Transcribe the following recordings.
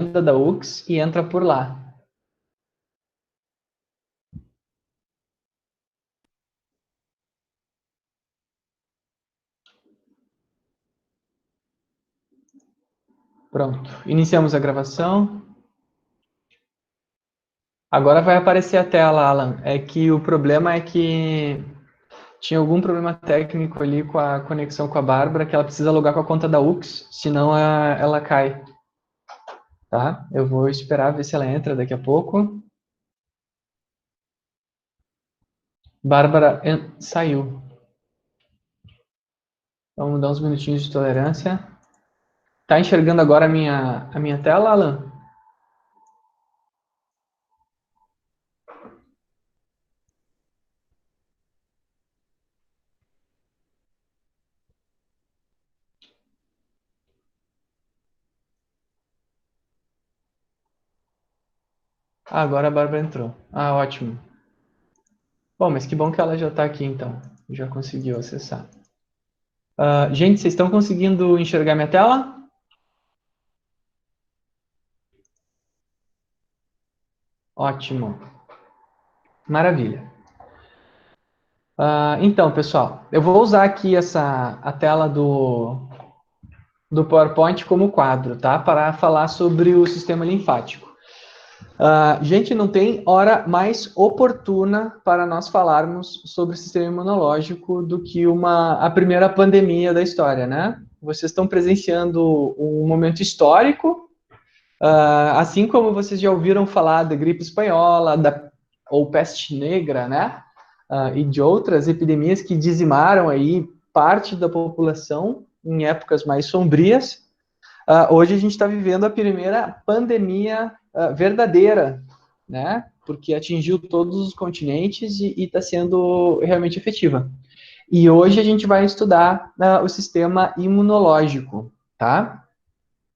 da UX e entra por lá. Pronto, iniciamos a gravação. Agora vai aparecer a tela, Alan. É que o problema é que tinha algum problema técnico ali com a conexão com a Bárbara, que ela precisa logar com a conta da UX, senão ela cai. Tá? Eu vou esperar ver se ela entra daqui a pouco. Bárbara saiu. Vamos dar uns minutinhos de tolerância. Tá enxergando agora a minha tela, Alan? Ah, agora a Bárbara entrou. Ah, ótimo. Bom, mas que bom que ela já está aqui, então. Já conseguiu acessar. Gente, vocês estão conseguindo enxergar minha tela? Ótimo. Maravilha. Então, pessoal, eu vou usar aqui a tela do PowerPoint como quadro, tá? Para falar sobre o sistema linfático. Gente, não tem hora mais oportuna para nós falarmos sobre o sistema imunológico do que a primeira pandemia da história, né? Vocês estão presenciando um momento histórico, assim como vocês já ouviram falar da gripe espanhola, ou peste negra, né? E de outras epidemias que dizimaram aí parte da população em épocas mais sombrias. Hoje a gente está vivendo a primeira pandemia verdadeira, né? Porque atingiu todos os continentes e está sendo realmente efetiva. E hoje a gente vai estudar o sistema imunológico, tá?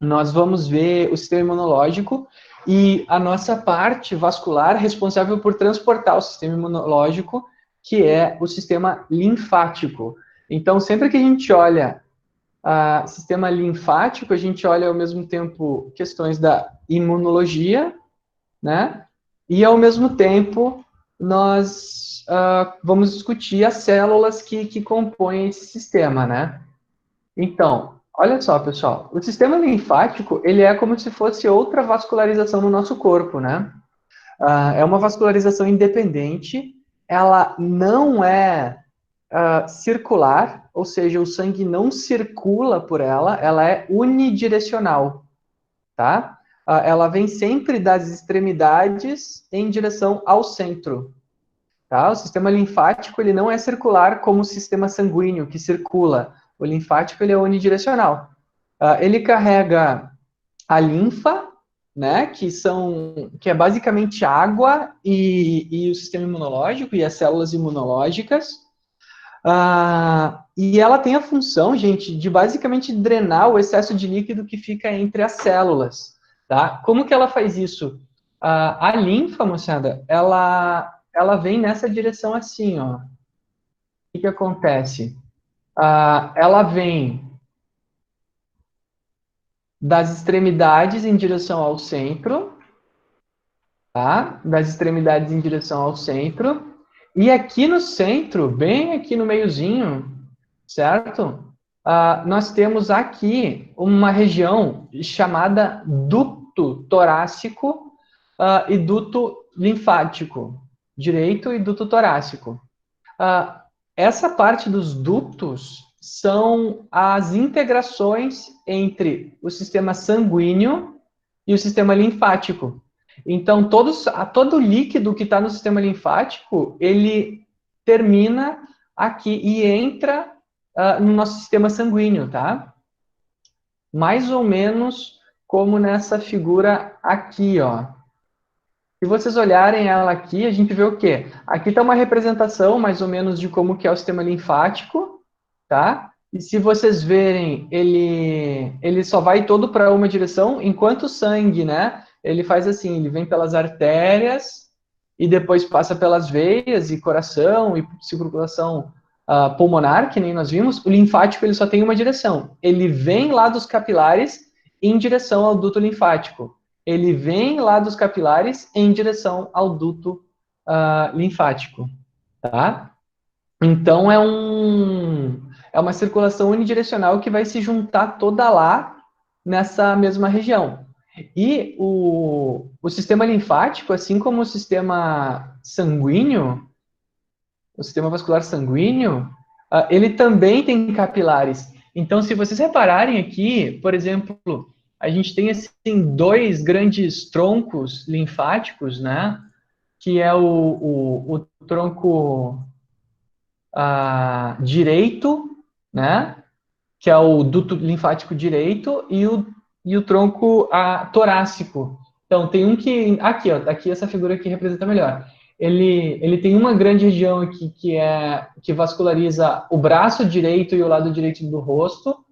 Nós vamos ver o sistema imunológico e a nossa parte vascular responsável por transportar o sistema imunológico, que é o sistema linfático. Então, sempre que a gente olha sistema linfático, a gente olha ao mesmo tempo questões da imunologia, né? E ao mesmo tempo nós vamos discutir as células que compõem esse sistema, né? Então, olha só, pessoal, o sistema linfático ele é como se fosse outra vascularização no nosso corpo, né? É uma vascularização independente, ela não é circular, ou seja, o sangue não circula por ela é unidirecional, tá? Ela vem sempre das extremidades em direção ao centro, tá? O sistema linfático, ele não é circular como o sistema sanguíneo, que circula. O linfático, ele é unidirecional. Ele carrega a linfa, né, que é basicamente água e o sistema imunológico e as células imunológicas, e ela tem a função, gente, de basicamente drenar o excesso de líquido que fica entre as células, tá? Como que ela faz isso? A linfa, moçada, ela vem nessa direção assim, ó. O que acontece? Ela vem das extremidades em direção ao centro, tá? Das extremidades em direção ao centro. E aqui no centro, bem aqui no meiozinho, certo? Nós temos aqui uma região chamada ducto torácico e duto linfático, direito e duto torácico. Essa parte dos ductos são as integrações entre o sistema sanguíneo e o sistema linfático. Então, todo líquido que está no sistema linfático, ele termina aqui e entra no nosso sistema sanguíneo, tá? Mais ou menos como nessa figura aqui, ó. Se vocês olharem ela aqui, a gente vê o quê? Aqui está uma representação, mais ou menos, de como que é o sistema linfático, tá? E se vocês verem, ele só vai todo para uma direção, enquanto o sangue, né? Ele faz assim, ele vem pelas artérias e depois passa pelas veias e coração e circulação pulmonar, que nem nós vimos. O linfático, ele só tem uma direção. Ele vem lá dos capilares em direção ao duto linfático. ele vem lá dos capilares em direção ao duto linfático, tá? Então, é uma circulação unidirecional que vai se juntar toda lá nessa mesma região. E o sistema linfático, assim como o sistema sanguíneo, o sistema vascular sanguíneo, ele também tem capilares. Então, se vocês repararem aqui, por exemplo, a gente tem assim, dois grandes troncos linfáticos, né? Que é o tronco direito, né? Que é o duto linfático direito, e o tronco torácico. Então, tem um que. Aqui, ó, aqui essa figura aqui representa melhor. Ele tem uma grande região aqui que vasculariza o braço direito e o lado direito do rosto,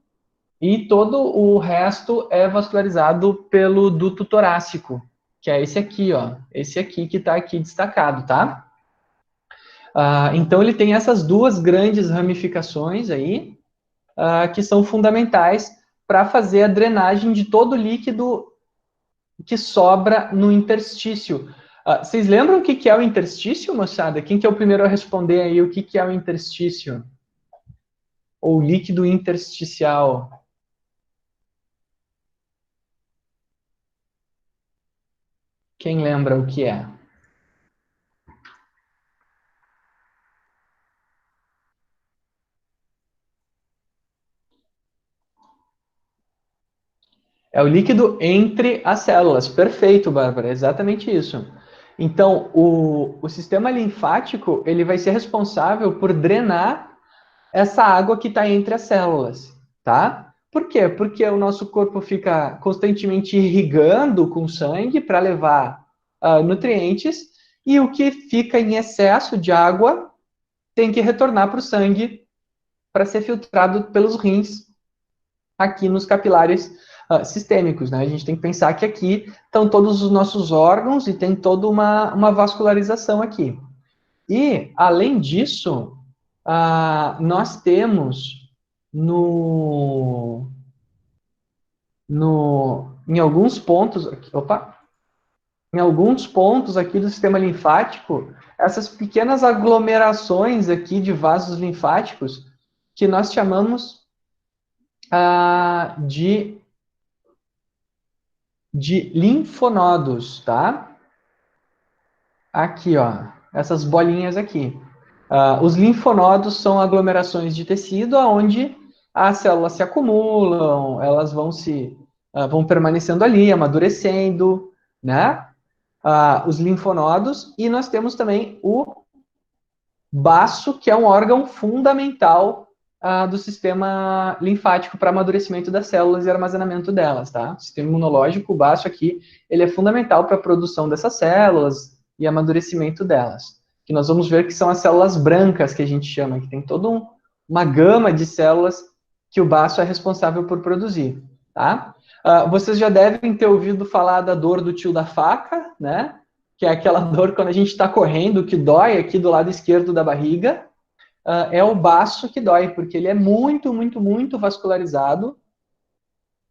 e todo o resto é vascularizado pelo duto torácico, que é esse aqui, ó. Esse aqui que está aqui destacado, tá? Então, ele tem essas duas grandes ramificações aí, que são fundamentais para fazer a drenagem de todo o líquido que sobra no interstício. Vocês lembram o que é o interstício, moçada? Quem que é o primeiro a responder aí o que é o interstício? Ou líquido intersticial? Quem lembra o que é? É o líquido entre as células. Perfeito, Bárbara, é exatamente isso. Então, o sistema linfático, ele vai ser responsável por drenar essa água que está entre as células, tá? Por quê? Porque o nosso corpo fica constantemente irrigando com sangue para levar nutrientes, e o que fica em excesso de água tem que retornar para o sangue para ser filtrado pelos rins aqui nos capilares sistêmicos, né? A gente tem que pensar que aqui estão todos os nossos órgãos e tem toda uma vascularização aqui. E, além disso, nós temos em alguns pontos, em alguns pontos aqui do sistema linfático, essas pequenas aglomerações aqui de vasos linfáticos que nós chamamos de linfonodos, tá? Aqui, ó, essas bolinhas aqui. Os linfonodos são aglomerações de tecido onde as células se acumulam, elas vão permanecendo ali, amadurecendo, né? Os linfonodos, e nós temos também o baço, que é um órgão fundamental do sistema linfático para amadurecimento das células e armazenamento delas, tá? O sistema imunológico, o baço aqui, ele é fundamental para a produção dessas células e amadurecimento delas. Que nós vamos ver que são as células brancas, que a gente chama, que tem toda uma gama de células que o baço é responsável por produzir, tá? Vocês já devem ter ouvido falar da dor do tio da faca, né? Que é aquela dor quando a gente está correndo, que dói aqui do lado esquerdo da barriga. É o baço que dói, porque ele é muito, muito, muito vascularizado.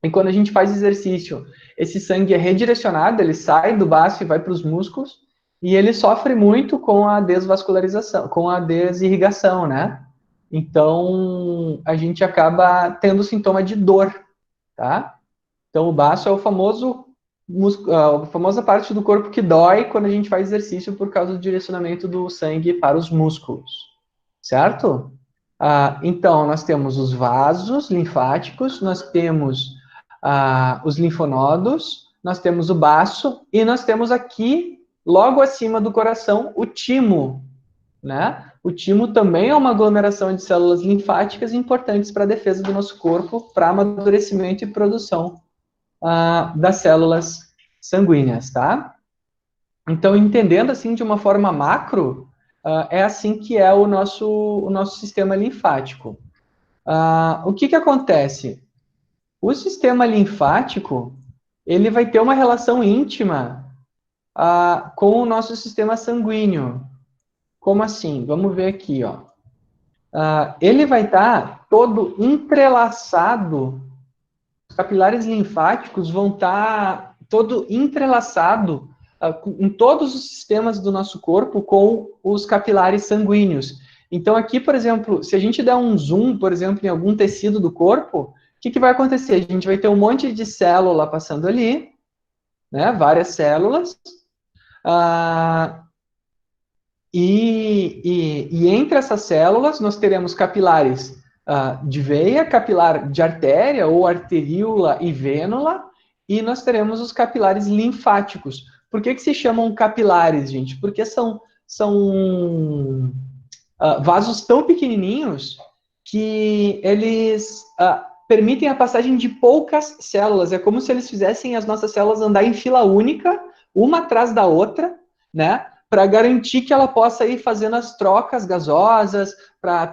E quando a gente faz exercício, esse sangue é redirecionado, ele sai do baço e vai para os músculos, e ele sofre muito com a desvascularização, com a desirrigação, né? Então, a gente acaba tendo sintoma de dor, tá? Então, o baço é a famosa parte do corpo que dói quando a gente faz exercício por causa do direcionamento do sangue para os músculos, certo? Então, nós temos os vasos linfáticos, nós temos os linfonodos, nós temos o baço, e nós temos aqui, logo acima do coração, o timo, né? O timo também é uma aglomeração de células linfáticas importantes para a defesa do nosso corpo, para amadurecimento e produção das células sanguíneas, tá? Então, entendendo assim de uma forma macro, é assim que é o nosso sistema linfático. O que acontece? O sistema linfático, ele vai ter uma relação íntima com o nosso sistema sanguíneo. Como assim? Vamos ver aqui, ó. Ele vai estar todo entrelaçado, os capilares linfáticos vão estar todo entrelaçado em todos os sistemas do nosso corpo com os capilares sanguíneos. Então, aqui, por exemplo, se a gente der um zoom, por exemplo, em algum tecido do corpo, o que vai acontecer? A gente vai ter um monte de célula passando ali, né? Várias células. E entre essas células, nós teremos capilares de veia, capilar de artéria, ou arteríola e vênula, e nós teremos os capilares linfáticos. Por que se chamam capilares, gente? Porque são vasos tão pequenininhos que eles permitem a passagem de poucas células. É como se eles fizessem as nossas células andar em fila única, uma atrás da outra, né? Para garantir que ela possa ir fazendo as trocas gasosas, para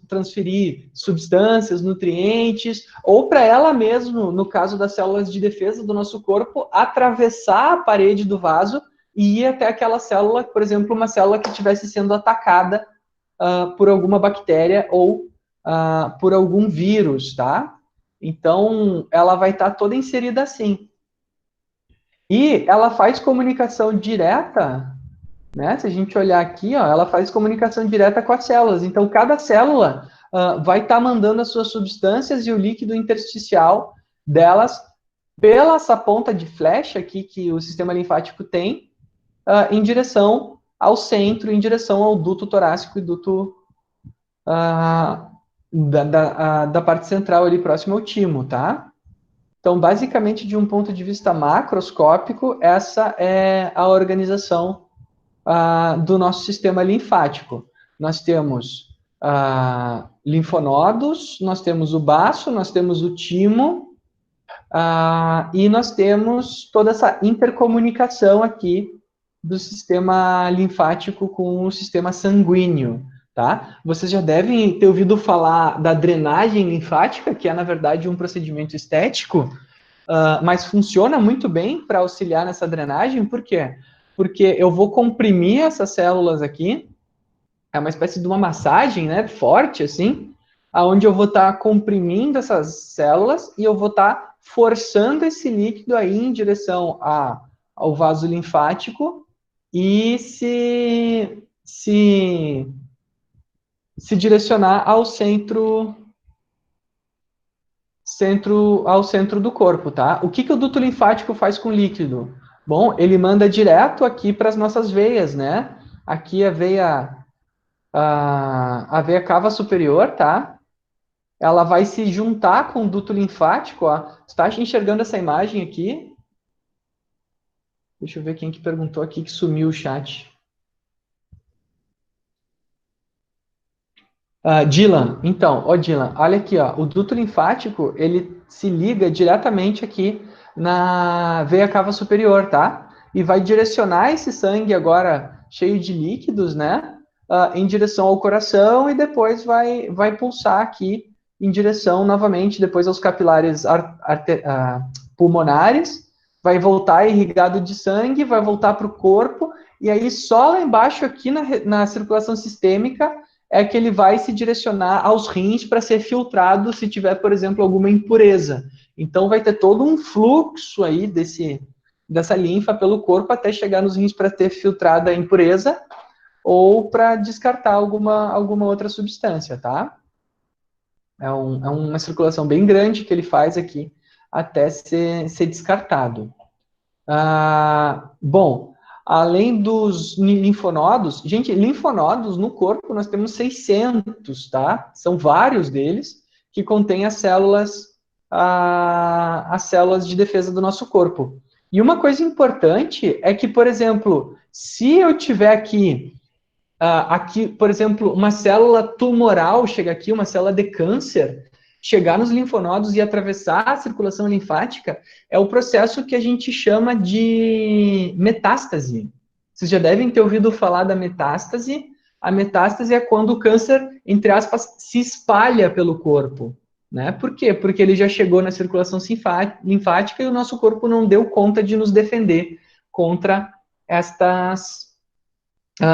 transferir substâncias, nutrientes, ou para ela mesmo, no caso das células de defesa do nosso corpo, atravessar a parede do vaso e ir até aquela célula, por exemplo, uma célula que estivesse sendo atacada por alguma bactéria ou por algum vírus, tá? Então, ela vai estar toda inserida assim. E ela faz comunicação direta, né? Se a gente olhar aqui, ó, ela faz comunicação direta com as células. Então, cada célula vai estar mandando as suas substâncias e o líquido intersticial delas pela essa ponta de flecha aqui que o sistema linfático tem, em direção ao centro, em direção ao duto torácico e duto da parte central ali próximo ao timo, tá? Então, basicamente, de um ponto de vista macroscópico, essa é a organização do nosso sistema linfático. Nós temos linfonodos, nós temos o baço, nós temos o timo, e nós temos toda essa intercomunicação aqui do sistema linfático com o sistema sanguíneo, tá? Vocês já devem ter ouvido falar da drenagem linfática, que é, na verdade, um procedimento estético, mas funciona muito bem para auxiliar nessa drenagem. Por quê? Porque eu vou comprimir essas células aqui, é uma espécie de uma massagem, né, forte, assim, aonde eu vou estar comprimindo essas células e eu vou estar forçando esse líquido aí em direção ao vaso linfático e se direcionar ao centro do corpo, tá? O que o duto linfático faz com o líquido? Bom, ele manda direto aqui para as nossas veias, né? Aqui a veia cava superior, tá? Ela vai se juntar com o duto linfático, ó. Você tá enxergando essa imagem aqui? Deixa eu ver quem que perguntou aqui que sumiu o chat. Dylan, então, Dylan, olha aqui, ó, o duto linfático, ele se liga diretamente aqui na veia cava superior, tá? E vai direcionar esse sangue agora cheio de líquidos, né, em direção ao coração e depois vai pulsar aqui em direção novamente, depois aos capilares pulmonares, vai voltar irrigado de sangue, vai voltar para o corpo, e aí só lá embaixo aqui na circulação sistêmica é que ele vai se direcionar aos rins para ser filtrado se tiver, por exemplo, alguma impureza. Então, vai ter todo um fluxo aí dessa linfa pelo corpo até chegar nos rins para ter filtrada a impureza ou para descartar alguma outra substância, tá? É uma circulação bem grande que ele faz aqui até ser descartado. Bom, além dos linfonodos, gente, linfonodos no corpo nós temos 600, tá? São vários deles que contêm as células de defesa do nosso corpo. E uma coisa importante é que, por exemplo, se eu tiver aqui, por exemplo, uma célula tumoral chega aqui, uma célula de câncer, chegar nos linfonodos e atravessar a circulação linfática é o processo que a gente chama de metástase. Vocês já devem ter ouvido falar da metástase. A metástase é quando o câncer, entre aspas, se espalha pelo corpo, né? Por quê? Porque ele já chegou na circulação linfática e o nosso corpo não deu conta de nos defender contra estas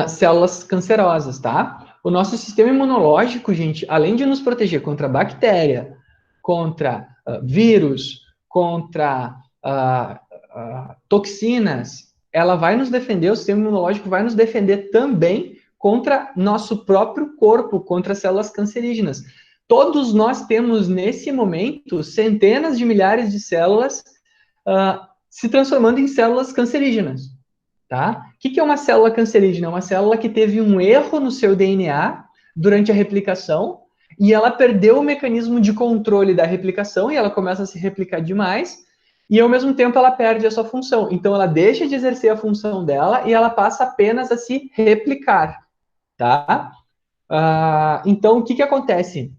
células cancerosas, tá? O nosso sistema imunológico, gente, além de nos proteger contra bactéria, contra vírus, contra toxinas, ela vai nos defender, o sistema imunológico vai nos defender também contra nosso próprio corpo, contra células cancerígenas. Todos nós temos, nesse momento, centenas de milhares de células se transformando em células cancerígenas. Tá? O que é uma célula cancerígena? É uma célula que teve um erro no seu DNA durante a replicação e ela perdeu o mecanismo de controle da replicação e ela começa a se replicar demais e, ao mesmo tempo, ela perde a sua função. Então, ela deixa de exercer a função dela e ela passa apenas a se replicar. Tá? Então, o que acontece?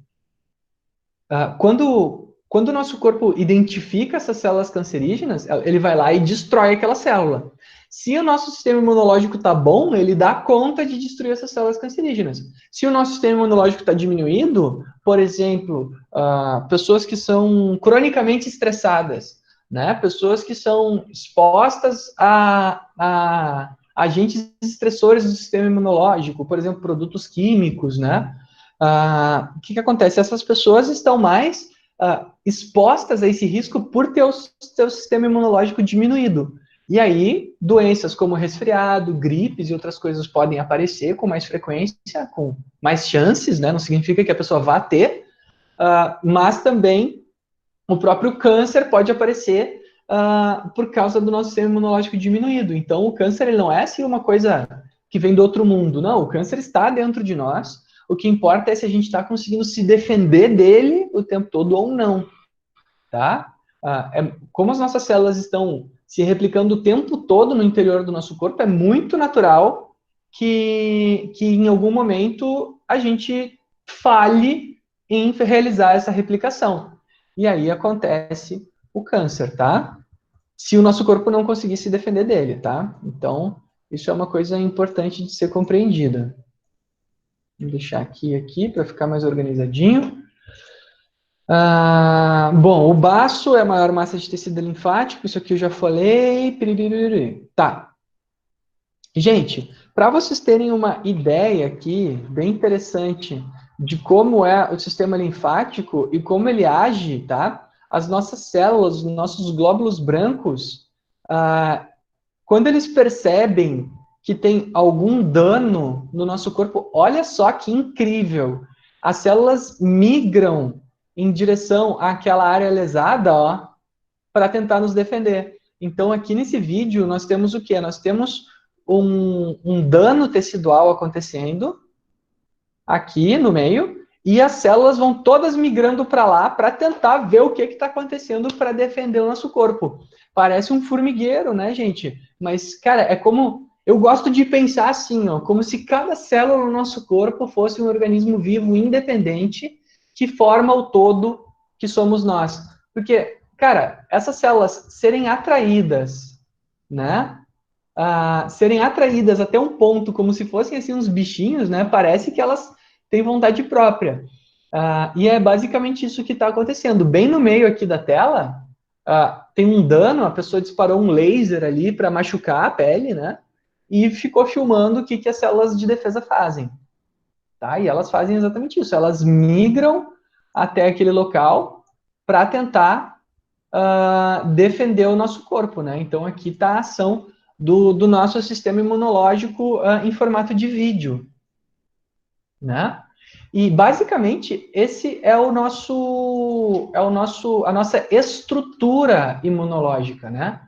Quando o nosso corpo identifica essas células cancerígenas, ele vai lá e destrói aquela célula. Se o nosso sistema imunológico está bom, ele dá conta de destruir essas células cancerígenas. Se o nosso sistema imunológico está diminuído, por exemplo, pessoas que são cronicamente estressadas, né? Pessoas que são expostas a agentes estressores do sistema imunológico, por exemplo, produtos químicos, né? O que acontece? Essas pessoas estão mais expostas a esse risco por ter o seu sistema imunológico diminuído. E aí, doenças como resfriado, gripes e outras coisas podem aparecer com mais frequência, com mais chances, né? Não significa que a pessoa vá ter, mas também o próprio câncer pode aparecer por causa do nosso sistema imunológico diminuído. Então, o câncer ele não é assim uma coisa que vem do outro mundo, não. O câncer está dentro de nós. O que importa é se a gente está conseguindo se defender dele o tempo todo ou não, tá? Como as nossas células estão se replicando o tempo todo no interior do nosso corpo, é muito natural que em algum momento a gente falhe em realizar essa replicação. E aí acontece o câncer, tá? Se o nosso corpo não conseguir se defender dele, tá? Então, isso é uma coisa importante de ser compreendida. Vou deixar aqui para ficar mais organizadinho. Bom, o baço é a maior massa de tecido linfático, isso aqui eu já falei. Tá. Gente, para vocês terem uma ideia aqui, bem interessante, de como é o sistema linfático e como ele age, tá? As nossas células, os nossos glóbulos brancos, quando eles percebem que tem algum dano no nosso corpo, olha só que incrível. As células migram em direção àquela área lesada, ó, para tentar nos defender. Então, aqui nesse vídeo, nós temos o quê? Nós temos um dano tecidual acontecendo aqui no meio, e as células vão todas migrando para lá para tentar ver o que está acontecendo para defender o nosso corpo. Parece um formigueiro, né, gente? Mas, cara, é como... Eu gosto de pensar assim, ó, como se cada célula no nosso corpo fosse um organismo vivo independente que forma o todo que somos nós. Porque, cara, essas células serem atraídas, né? Serem atraídas até um ponto, como se fossem assim uns bichinhos, né? Parece que elas têm vontade própria. E é basicamente isso que está acontecendo. Bem no meio aqui da tela, tem um dano, a pessoa disparou um laser ali para machucar a pele, né? E ficou filmando o que as células de defesa fazem. Tá? E elas fazem exatamente isso. Elas migram até aquele local para tentar defender o nosso corpo, né? Então aqui está a ação do nosso sistema imunológico em formato de vídeo, né? E basicamente esse é a nossa estrutura imunológica, né?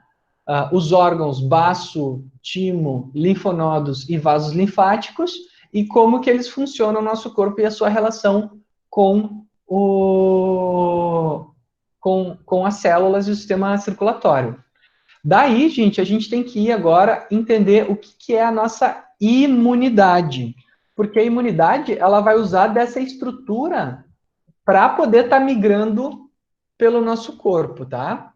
Os órgãos baço, timo, linfonodos e vasos linfáticos e como que eles funcionam no nosso corpo e a sua relação com com as células e o sistema circulatório. Daí, gente, a gente tem que ir agora entender o que é a nossa imunidade. Porque a imunidade, ela vai usar dessa estrutura para poder estar migrando pelo nosso corpo, tá?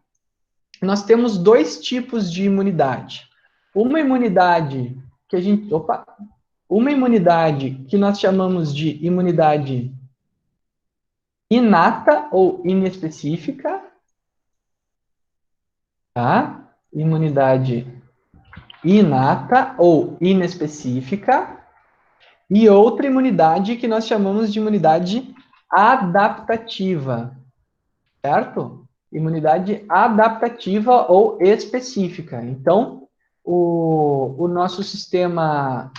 Nós temos dois tipos de imunidade. Uma imunidade que a gente... uma imunidade que nós chamamos de imunidade inata ou inespecífica, tá? Imunidade inata ou inespecífica, e outra imunidade que nós chamamos de imunidade adaptativa, certo? Imunidade adaptativa ou específica. Então, o nosso sistema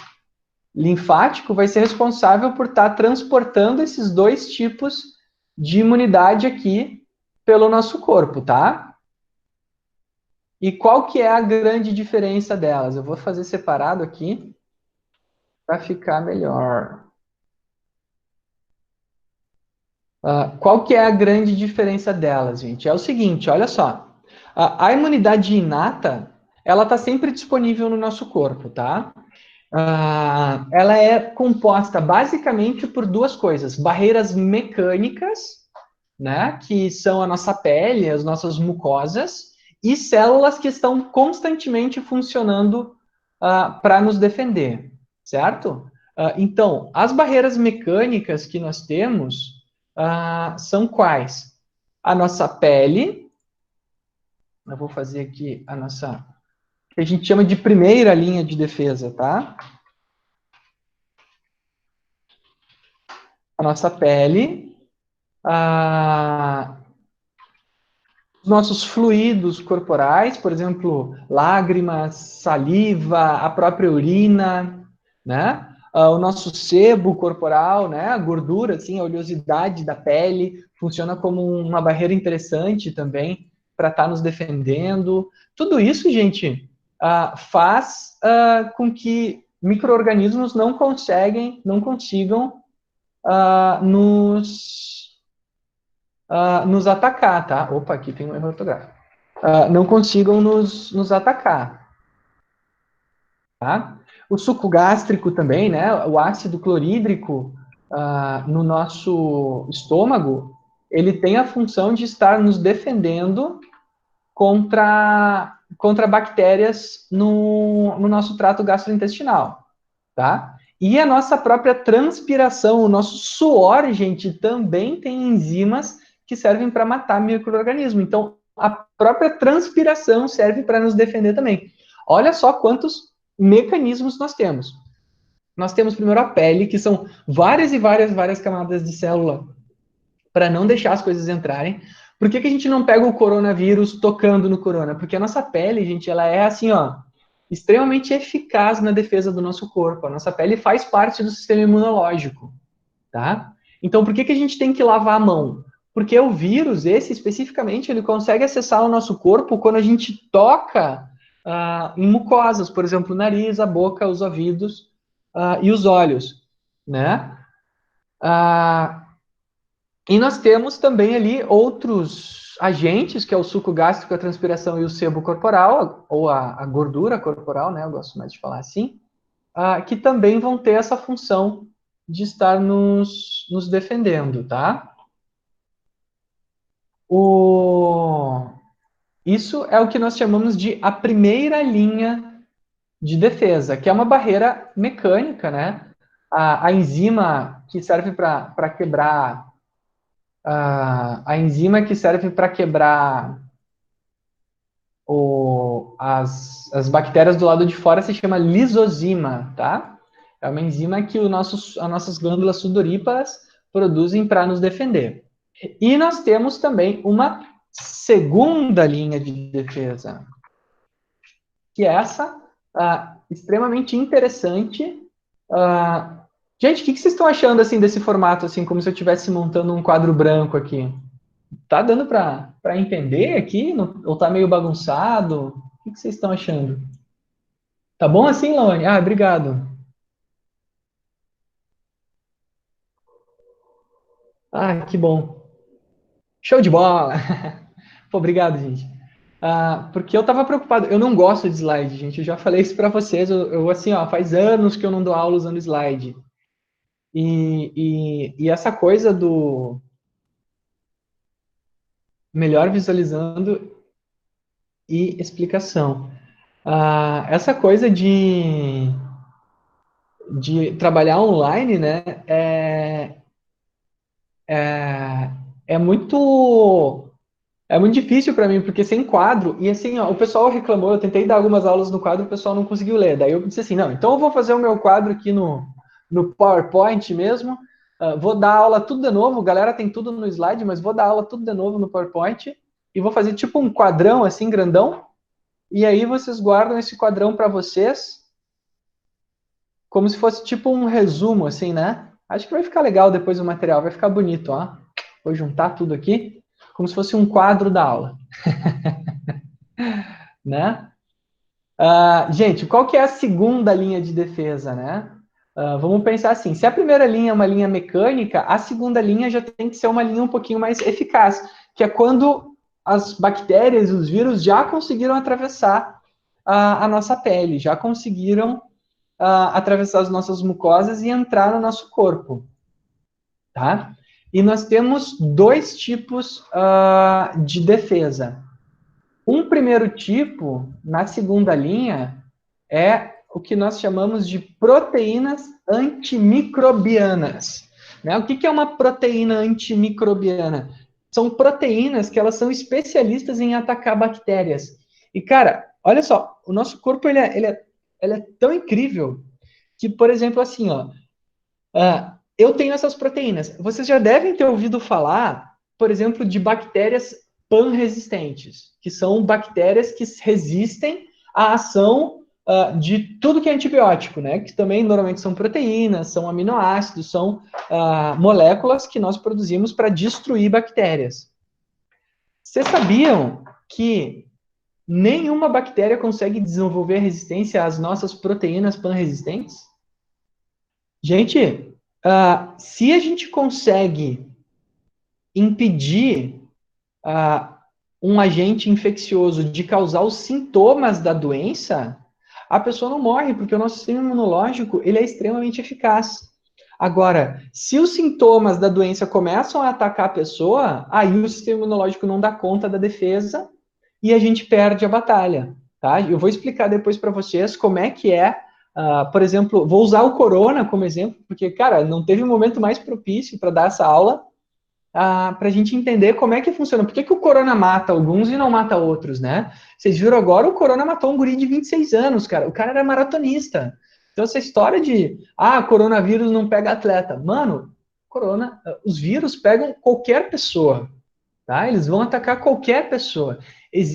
linfático vai ser responsável por estar transportando esses dois tipos de imunidade aqui pelo nosso corpo, tá? E qual que é a grande diferença delas? Eu vou fazer separado aqui para ficar melhor. Qual que é a grande diferença delas, gente? É o seguinte, olha só. A imunidade inata, ela está sempre disponível no nosso corpo, tá? Ela é composta basicamente por duas coisas: barreiras mecânicas, né, que são a nossa pele, as nossas mucosas, e células que estão constantemente funcionando para nos defender, certo? Então, as barreiras mecânicas que nós temos são quais? A nossa pele, eu vou fazer aqui a nossa, que a gente chama de primeira linha de defesa, tá? A nossa pele, os nossos fluidos corporais, por exemplo, lágrimas, saliva, a própria urina, né? O nosso sebo corporal, né? A gordura, assim, a oleosidade da pele funciona como uma barreira interessante também para estar nos defendendo. Tudo isso, gente, faz com que micro-organismos não consigam nos atacar, tá? Opa, aqui tem um erro ortográfico. Não consigam nos atacar, tá? O suco gástrico também, né? O ácido clorídrico no nosso estômago, ele tem a função de estar nos defendendo contra bactérias no nosso trato gastrointestinal, tá? E a nossa própria transpiração, o nosso suor, gente, também tem enzimas que servem para matar micro-organismo. Então, a própria transpiração serve para nos defender também. Olha só quantos mecanismos nós temos. Nós temos primeiro a pele, que são várias e várias camadas de célula para não deixar as coisas entrarem. Por que a gente não pega o coronavírus tocando no corona? Porque a nossa pele, gente, ela é assim, ó, extremamente eficaz na defesa do nosso corpo. A nossa pele faz parte do sistema imunológico, tá? Então, por que a gente tem que lavar a mão? Porque o vírus, esse especificamente, ele consegue acessar o nosso corpo quando a gente toca em mucosas, por exemplo, o nariz, a boca, os ouvidos e os olhos, né? Ah, e nós temos também ali outros agentes, que é o suco gástrico, a transpiração e o sebo corporal, ou a gordura corporal, né? Eu gosto mais de falar assim, que também vão ter essa função de estar nos defendendo, tá? Isso é o que nós chamamos de a primeira linha de defesa, que é uma barreira mecânica, né? A enzima que serve para quebrar a enzima que serve para quebrar as bactérias do lado de fora se chama lisozima, tá? É uma enzima que as nossas glândulas sudoríparas produzem para nos defender. E nós temos também uma segunda linha de defesa, que é essa, extremamente interessante. Gente, o que vocês estão achando assim desse formato, assim, como se eu estivesse montando um quadro branco aqui? Tá dando para entender aqui? Ou tá meio bagunçado? O que vocês estão achando? Tá bom assim, Laone? Obrigado. Que bom. Show de bola! Pô, obrigado, gente. Porque eu tava preocupado. Eu não gosto de slide, gente. Eu já falei isso para vocês. Eu, assim, ó, faz anos que eu não dou aula usando slide. E essa coisa do melhor visualizando e explicação. Essa coisa de trabalhar online, né, é, é muito é muito difícil para mim, porque sem quadro, e assim, ó, o pessoal reclamou, eu tentei dar algumas aulas no quadro, o pessoal não conseguiu ler. Daí eu disse assim, não, então eu vou fazer o meu quadro aqui no PowerPoint mesmo, vou dar aula tudo de novo, galera tem tudo no slide, mas vou dar aula tudo de novo no PowerPoint, e vou fazer tipo um quadrão assim, grandão, e aí vocês guardam esse quadrão para vocês, como se fosse tipo um resumo, assim, né? Acho que vai ficar legal depois o material, vai ficar bonito, ó. Vou juntar tudo aqui, como se fosse um quadro da aula. Né? Gente, qual que é a segunda linha de defesa, né? Vamos pensar assim, se a primeira linha é uma linha mecânica, a segunda linha já tem que ser uma linha um pouquinho mais eficaz, que é quando as bactérias, os vírus já conseguiram atravessar a nossa pele, já conseguiram atravessar as nossas mucosas e entrar no nosso corpo, tá? E nós temos dois tipos de defesa. Um primeiro tipo, na segunda linha, é o que nós chamamos de proteínas antimicrobianas. Né? O que é uma proteína antimicrobiana? São proteínas que elas são especialistas em atacar bactérias. E, cara, olha só, o nosso corpo ele é tão incrível que, por exemplo, assim, ó, eu tenho essas proteínas. Vocês já devem ter ouvido falar, por exemplo, de bactérias pan-resistentes, que são bactérias que resistem à ação de tudo que é antibiótico, né? Que também normalmente são proteínas, são aminoácidos, são moléculas que nós produzimos para destruir bactérias. Vocês sabiam que nenhuma bactéria consegue desenvolver resistência às nossas proteínas pan-resistentes? Gente, se a gente consegue impedir um agente infeccioso de causar os sintomas da doença, a pessoa não morre, porque o nosso sistema imunológico ele é extremamente eficaz. Agora, se os sintomas da doença começam a atacar a pessoa, aí o sistema imunológico não dá conta da defesa e a gente perde a batalha, tá? Eu vou explicar depois para vocês como é que é, por exemplo, vou usar o corona como exemplo, porque, cara, não teve um momento mais propício para dar essa aula, para a gente entender como é que funciona. Por que o corona mata alguns e não mata outros, né? Vocês viram agora, o corona matou um guri de 26 anos, cara. O cara era maratonista. Então, essa história de, coronavírus não pega atleta. Mano, os vírus pegam qualquer pessoa, tá? Eles vão atacar qualquer pessoa.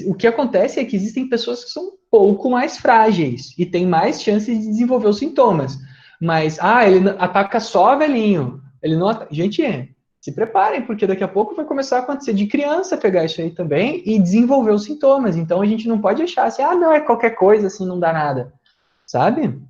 O que acontece é que existem pessoas que são um pouco mais frágeis e têm mais chances de desenvolver os sintomas. Mas, ele ataca só velhinho. Ele não ataca... Gente, se preparem, porque daqui a pouco vai começar a acontecer de criança pegar isso aí também e desenvolver os sintomas. Então, a gente não pode achar assim, não, é qualquer coisa, assim, não dá nada. Sabe?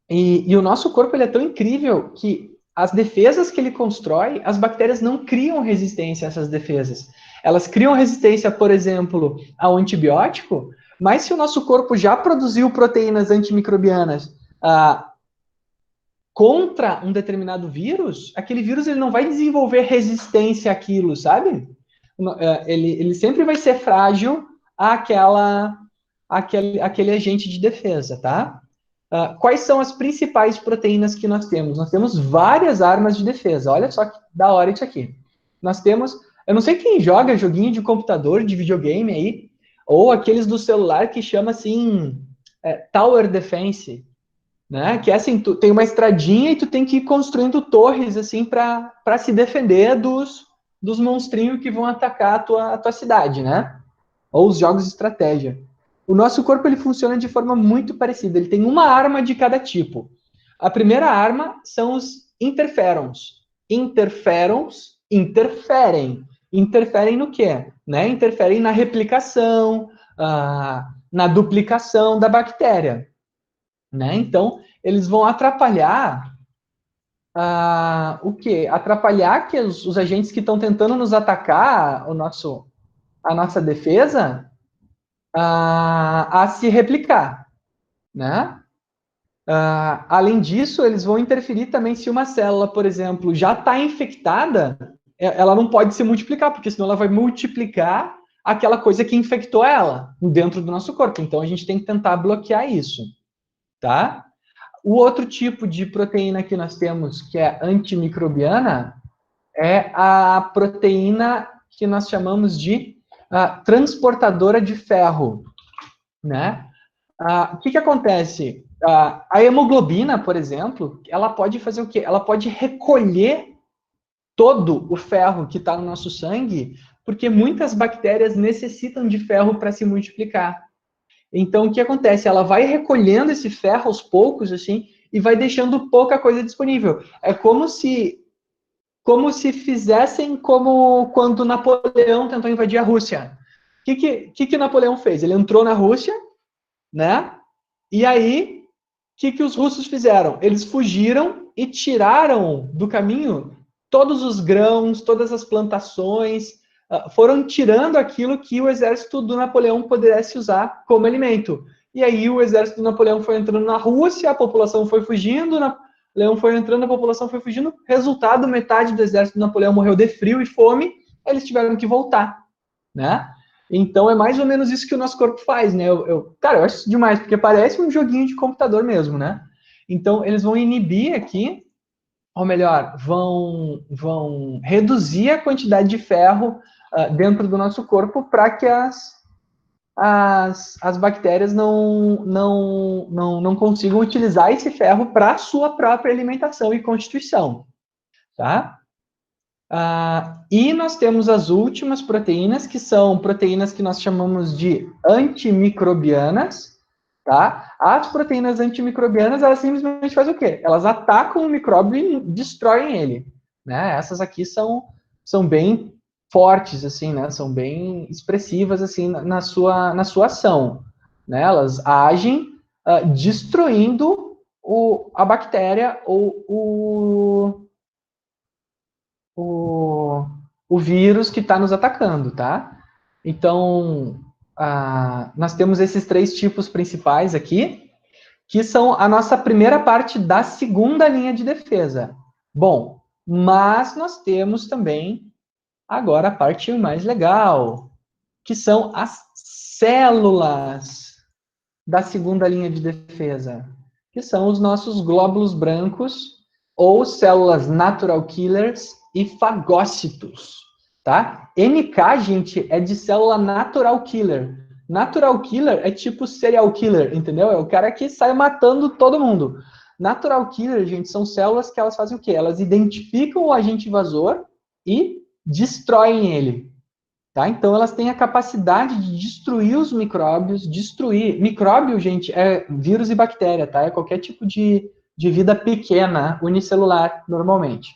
E o nosso corpo, ele é tão incrível que as defesas que ele constrói, as bactérias não criam resistência a essas defesas. Elas criam resistência, por exemplo, ao antibiótico, mas se o nosso corpo já produziu proteínas antimicrobianas contra um determinado vírus, aquele vírus ele não vai desenvolver resistência àquilo, sabe? Ele sempre vai ser frágil àquele agente de defesa, tá? Quais são as principais proteínas que nós temos? Nós temos várias armas de defesa. Olha só que da hora isso aqui. Nós temos, eu não sei quem joga joguinho de computador, de videogame aí, ou aqueles do celular que chama assim Tower Defense, né? Que é assim, tu tem uma estradinha e tu tem que ir construindo torres assim para se defender dos monstrinhos que vão atacar a tua cidade, né? Ou os jogos de estratégia. O nosso corpo ele funciona de forma muito parecida. Ele tem uma arma de cada tipo. A primeira arma são os interferons. Interferons interferem. Interferem no quê? Né? Interferem na replicação, na duplicação da bactéria. Né? Então, eles vão atrapalhar o quê? Atrapalhar que os agentes que estão tentando nos atacar, a nossa defesa, a se replicar, né? Além disso, eles vão interferir também se uma célula, por exemplo, já está infectada, ela não pode se multiplicar, porque senão ela vai multiplicar aquela coisa que infectou ela dentro do nosso corpo. Então, a gente tem que tentar bloquear isso, tá? O outro tipo de proteína que nós temos, que é antimicrobiana, é a proteína que nós chamamos de transportadora de ferro, né? O que acontece? A hemoglobina, por exemplo, ela pode fazer o quê? Ela pode recolher todo o ferro que está no nosso sangue porque muitas bactérias necessitam de ferro para se multiplicar. Então, o que acontece? Ela vai recolhendo esse ferro aos poucos, assim, e vai deixando pouca coisa disponível. É como se fizessem como quando Napoleão tentou invadir a Rússia. O que Napoleão fez? Ele entrou na Rússia, né? E aí, o que os russos fizeram? Eles fugiram e tiraram do caminho todos os grãos, todas as plantações, foram tirando aquilo que o exército do Napoleão pudesse usar como alimento. E aí o exército do Napoleão foi entrando na Rússia, a população foi fugindo, Napoleão foi entrando, a população foi fugindo. Resultado, metade do exército do Napoleão morreu de frio e fome, eles tiveram que voltar, né? Então é mais ou menos isso que o nosso corpo faz, né? Cara, eu acho isso demais, porque parece um joguinho de computador mesmo, né? Então eles vão inibir aqui, ou melhor, vão reduzir a quantidade de ferro dentro do nosso corpo para que as bactérias não consigam utilizar esse ferro para a sua própria alimentação e constituição, tá? E nós temos as últimas proteínas, que são proteínas que nós chamamos de antimicrobianas, tá? As proteínas antimicrobianas, elas simplesmente fazem o quê? Elas atacam o micróbio e destroem ele, né? Essas aqui são bem fortes, assim, né? São bem expressivas, assim, na sua ação, né? Elas agem destruindo a bactéria ou o, o vírus que está nos atacando, tá? Então, nós temos esses três tipos principais aqui, que são a nossa primeira parte da segunda linha de defesa. Bom, mas nós temos também agora a parte mais legal, que são as células da segunda linha de defesa, que são os nossos glóbulos brancos ou células natural killers e fagócitos, tá? NK, gente, é de célula natural killer. Natural killer é tipo serial killer, entendeu? É o cara que sai matando todo mundo. Natural killer, gente, são células que elas fazem o quê? Elas identificam o agente invasor e destroem ele. Tá? Então, elas têm a capacidade de destruir os micróbios, destruir. Micróbio, gente, é vírus e bactéria, tá? É qualquer tipo de vida pequena, unicelular, normalmente.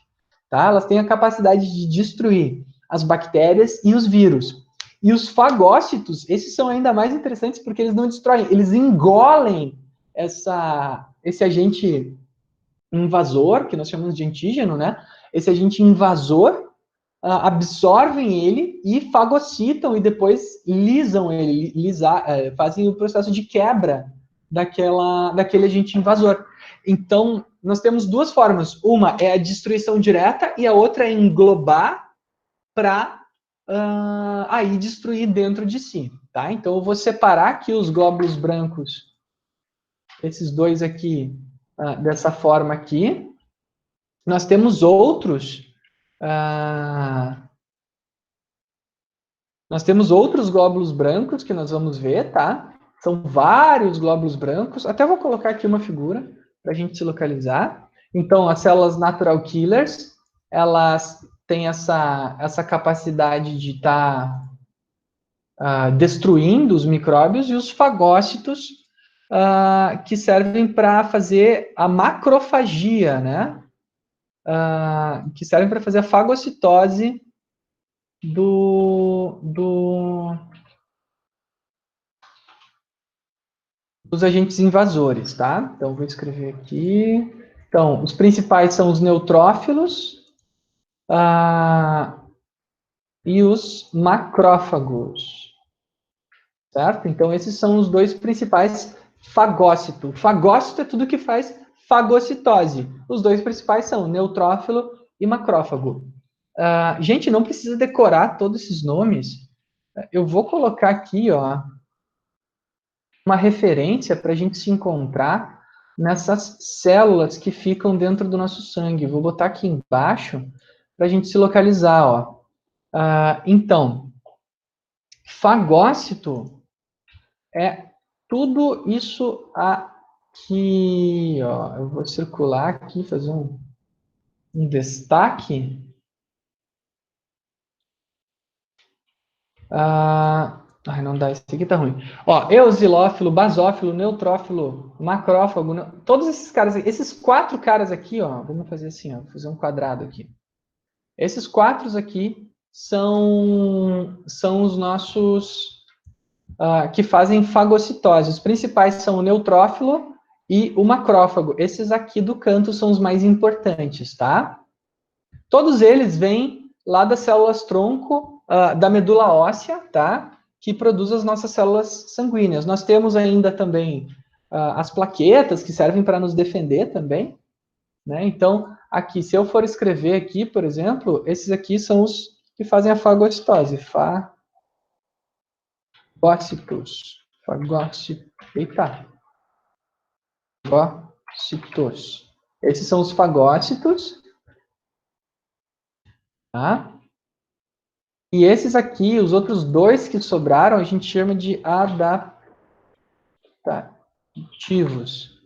Tá? Elas têm a capacidade de destruir as bactérias e os vírus. E os fagócitos, esses são ainda mais interessantes porque eles não destroem, eles engolem esse agente invasor, que nós chamamos de antígeno, né? Esse agente invasor, absorvem ele e fagocitam e depois lisam ele, fazem o processo de quebra daquele agente invasor. Então, nós temos duas formas. Uma é a destruição direta e a outra é englobar para aí destruir dentro de si. Tá? Então, eu vou separar aqui os glóbulos brancos, esses dois aqui, dessa forma aqui. Nós temos outros nós temos outros glóbulos brancos que nós vamos ver, tá? São vários glóbulos brancos. Até vou colocar aqui uma figura para a gente se localizar. Então, as células natural killers, elas têm essa capacidade de estar destruindo os micróbios, e os fagócitos, que servem para fazer a macrofagia, né? Que servem para fazer a fagocitose dos agentes invasores, tá? Então, vou escrever aqui. Então, os principais são os neutrófilos e os macrófagos, certo? Então, esses são os dois principais fagócito. Fagócito é tudo que faz fagocitose. Os dois principais são neutrófilo e macrófago. Gente, não precisa decorar todos esses nomes. Eu vou colocar aqui, ó, uma referência para a gente se encontrar nessas células que ficam dentro do nosso sangue. Vou botar aqui embaixo para a gente se localizar, ó. Então, fagócito é tudo isso aqui, ó. Eu vou circular aqui, fazer um destaque. Ai, não dá, esse aqui tá ruim. Ó, eosilófilo, basófilo, neutrófilo, macrófago, todos esses caras, esses 4 caras aqui, ó, vamos fazer assim, ó, vou fazer um quadrado aqui. Esses 4 aqui são os nossos que fazem fagocitose. Os principais são o neutrófilo e o macrófago. Esses aqui do canto são os mais importantes, tá? Todos eles vêm lá das células tronco da medula óssea, tá? Que produz as nossas células sanguíneas. Nós temos ainda também as plaquetas que servem para nos defender também, né? Então, aqui, se eu for escrever aqui, por exemplo, esses aqui são os que fazem a fagocitose. Fagócitos. Eita. Fagócitos. Esses são os fagócitos, tá? E esses aqui, os outros 2 que sobraram, a gente chama de adaptativos,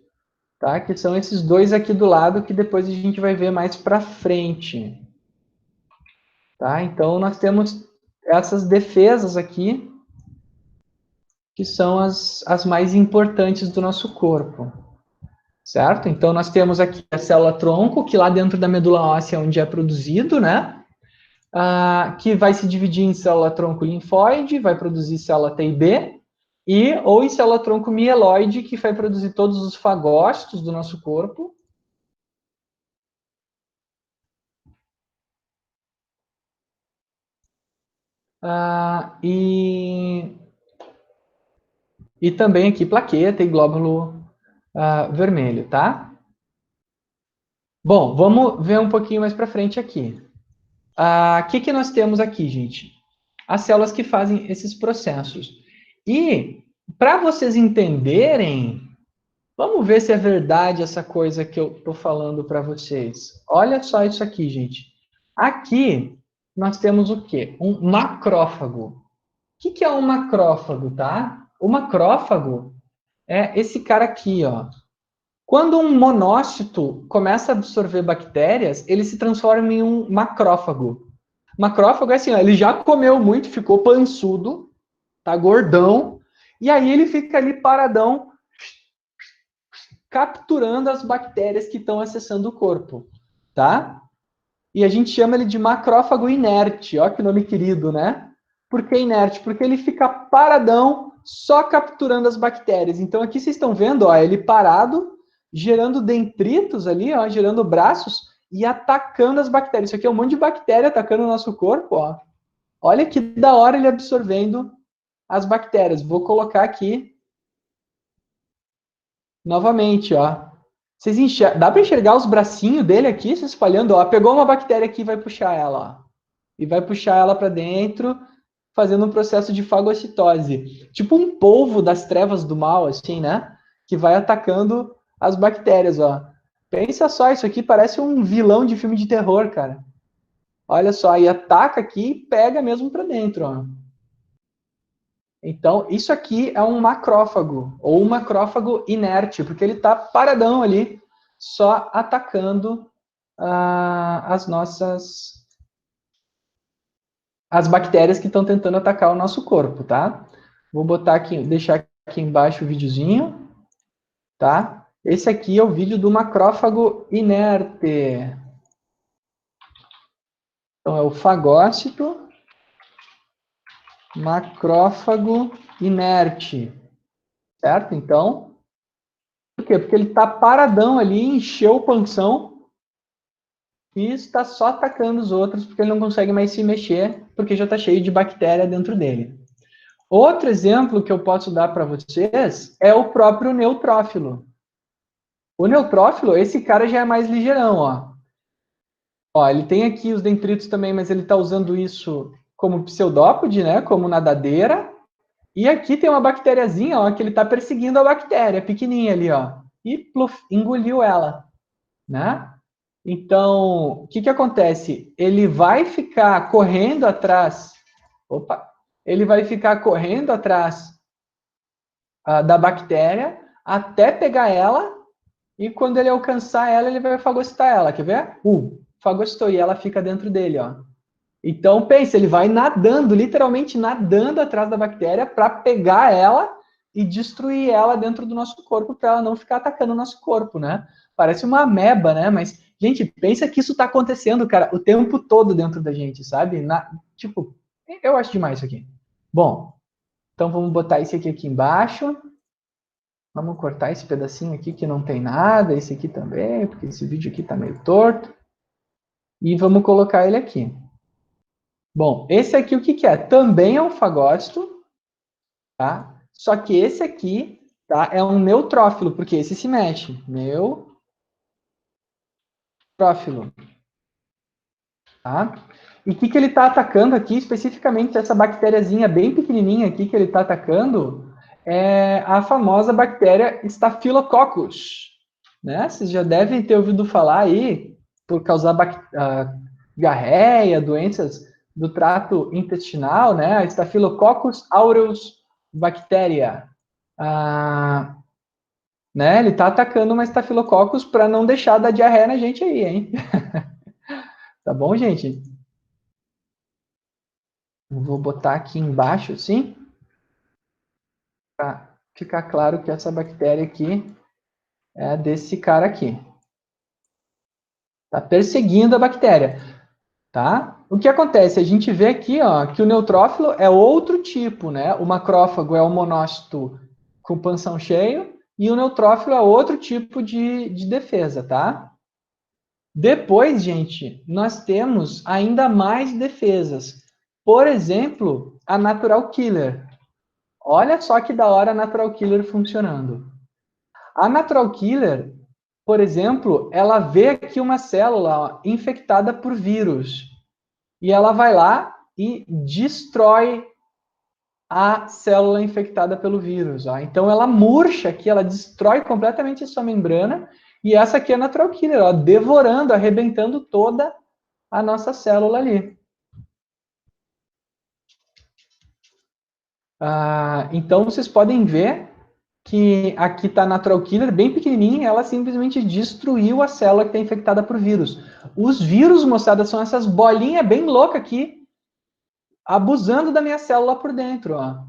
tá? Que são esses 2 aqui do lado que depois a gente vai ver mais para frente, tá? Então nós temos essas defesas aqui que são as mais importantes do nosso corpo, certo? Então nós temos aqui a célula tronco, que lá dentro da medula óssea é onde é produzido, né? Que vai se dividir em célula tronco linfóide, vai produzir célula T e B, ou em célula tronco mieloide, que vai produzir todos os fagócitos do nosso corpo. E também aqui plaqueta e glóbulo vermelho, tá? Bom, vamos ver um pouquinho mais para frente aqui. O que nós temos aqui, gente? As células que fazem esses processos. E, para vocês entenderem, vamos ver se é verdade essa coisa que eu estou falando para vocês. Olha só isso aqui, gente. Aqui, nós temos o quê? Um macrófago. O que é um macrófago, tá? O macrófago é esse cara aqui, ó. Quando um monócito começa a absorver bactérias, ele se transforma em um macrófago. Macrófago é assim, ó, ele já comeu muito, ficou pançudo, tá gordão, e aí ele fica ali paradão, capturando as bactérias que estão acessando o corpo, tá? E a gente chama ele de macrófago inerte, ó que nome querido, né? Por que inerte? Porque ele fica paradão, só capturando as bactérias. Então aqui vocês estão vendo, ó, ele parado, gerando detritos ali, ó, gerando braços e atacando as bactérias. Isso aqui é um monte de bactéria atacando o nosso corpo, ó. Olha que da hora ele absorvendo as bactérias. Vou colocar aqui novamente, ó. Vocês dá para enxergar os bracinhos dele aqui se espalhando, ó. Pegou uma bactéria aqui e vai puxar ela, ó. E vai puxar ela para dentro, fazendo um processo de fagocitose. Tipo um polvo das trevas do mal, assim, né? Que vai atacando as bactérias, ó. Pensa só, isso aqui parece um vilão de filme de terror, cara. Olha só, e ataca aqui e pega mesmo para dentro, ó. Então, isso aqui é um macrófago, ou um macrófago inerte, porque ele está paradão ali, só atacando as bactérias que estão tentando atacar o nosso corpo, tá? Vou botar aqui, deixar aqui embaixo o videozinho, tá? Esse aqui é o vídeo do macrófago inerte. Então, é o fagócito macrófago inerte, certo? Então, por quê? Porque ele está paradão ali, encheu o panção e está só atacando os outros porque ele não consegue mais se mexer porque já está cheio de bactéria dentro dele. Outro exemplo que eu posso dar para vocês é o próprio neutrófilo. O neutrófilo, esse cara já é mais ligeirão, ó. Ó, ele tem aqui os detritos também, mas ele está usando isso como pseudópode, né? Como nadadeira. E aqui tem uma bactériazinha, ó, que ele está perseguindo a bactéria, pequenininha ali, ó. E pluf, engoliu ela, né? Então, o que acontece? Ele vai ficar correndo atrás. Opa! Ele vai ficar correndo atrás da bactéria até pegar ela. E quando ele alcançar ela, ele vai fagocitar ela. Quer ver? Fagocitou e ela fica dentro dele, ó. Então, pense, ele vai nadando, literalmente nadando atrás da bactéria para pegar ela e destruir ela dentro do nosso corpo para ela não ficar atacando o nosso corpo, né? Parece uma ameba, né? Mas, gente, pensa que isso está acontecendo, cara, o tempo todo dentro da gente, sabe? Tipo, eu acho demais isso aqui. Bom, então vamos botar esse aqui embaixo. Vamos cortar esse pedacinho aqui que não tem nada, esse aqui também, porque esse vídeo aqui está meio torto. E vamos colocar ele aqui. Bom, esse aqui o que que é? Também é um fagócito, tá? Só que esse aqui, tá? É um neutrófilo, porque esse se mexe. Neutrófilo, tá? E o que que ele está atacando aqui, especificamente essa bactériazinha bem pequenininha aqui que ele está atacando, é a famosa bactéria Staphylococcus, né? Vocês já devem ter ouvido falar aí, por causar diarreia, doenças do trato intestinal, né? A Staphylococcus aureus bactéria. Ah, né? Ele está atacando uma Staphylococcus para não deixar dar diarreia na gente aí, hein? Tá bom, gente? Vou botar aqui embaixo, assim, para ficar claro que essa bactéria aqui é desse cara aqui. Tá perseguindo a bactéria, tá? O que acontece? A gente vê aqui, ó, que o neutrófilo é outro tipo, né? O macrófago é o monócito com panção cheio e o neutrófilo é outro tipo de defesa, tá? Depois, gente, nós temos ainda mais defesas. Por exemplo, a natural killer. Olha só que da hora a natural killer funcionando. A natural killer, por exemplo, ela vê aqui uma célula infectada por vírus e ela vai lá e destrói a célula infectada pelo vírus. Ó. Então ela murcha aqui, ela destrói completamente a sua membrana e essa aqui é a natural killer, ó, devorando, arrebentando toda a nossa célula ali. Então vocês podem ver que aqui está a natural killer, bem pequenininha, ela simplesmente destruiu a célula que está infectada por vírus. Os vírus, moçada, são essas bolinhas bem loucas aqui, abusando da minha célula por dentro, ó.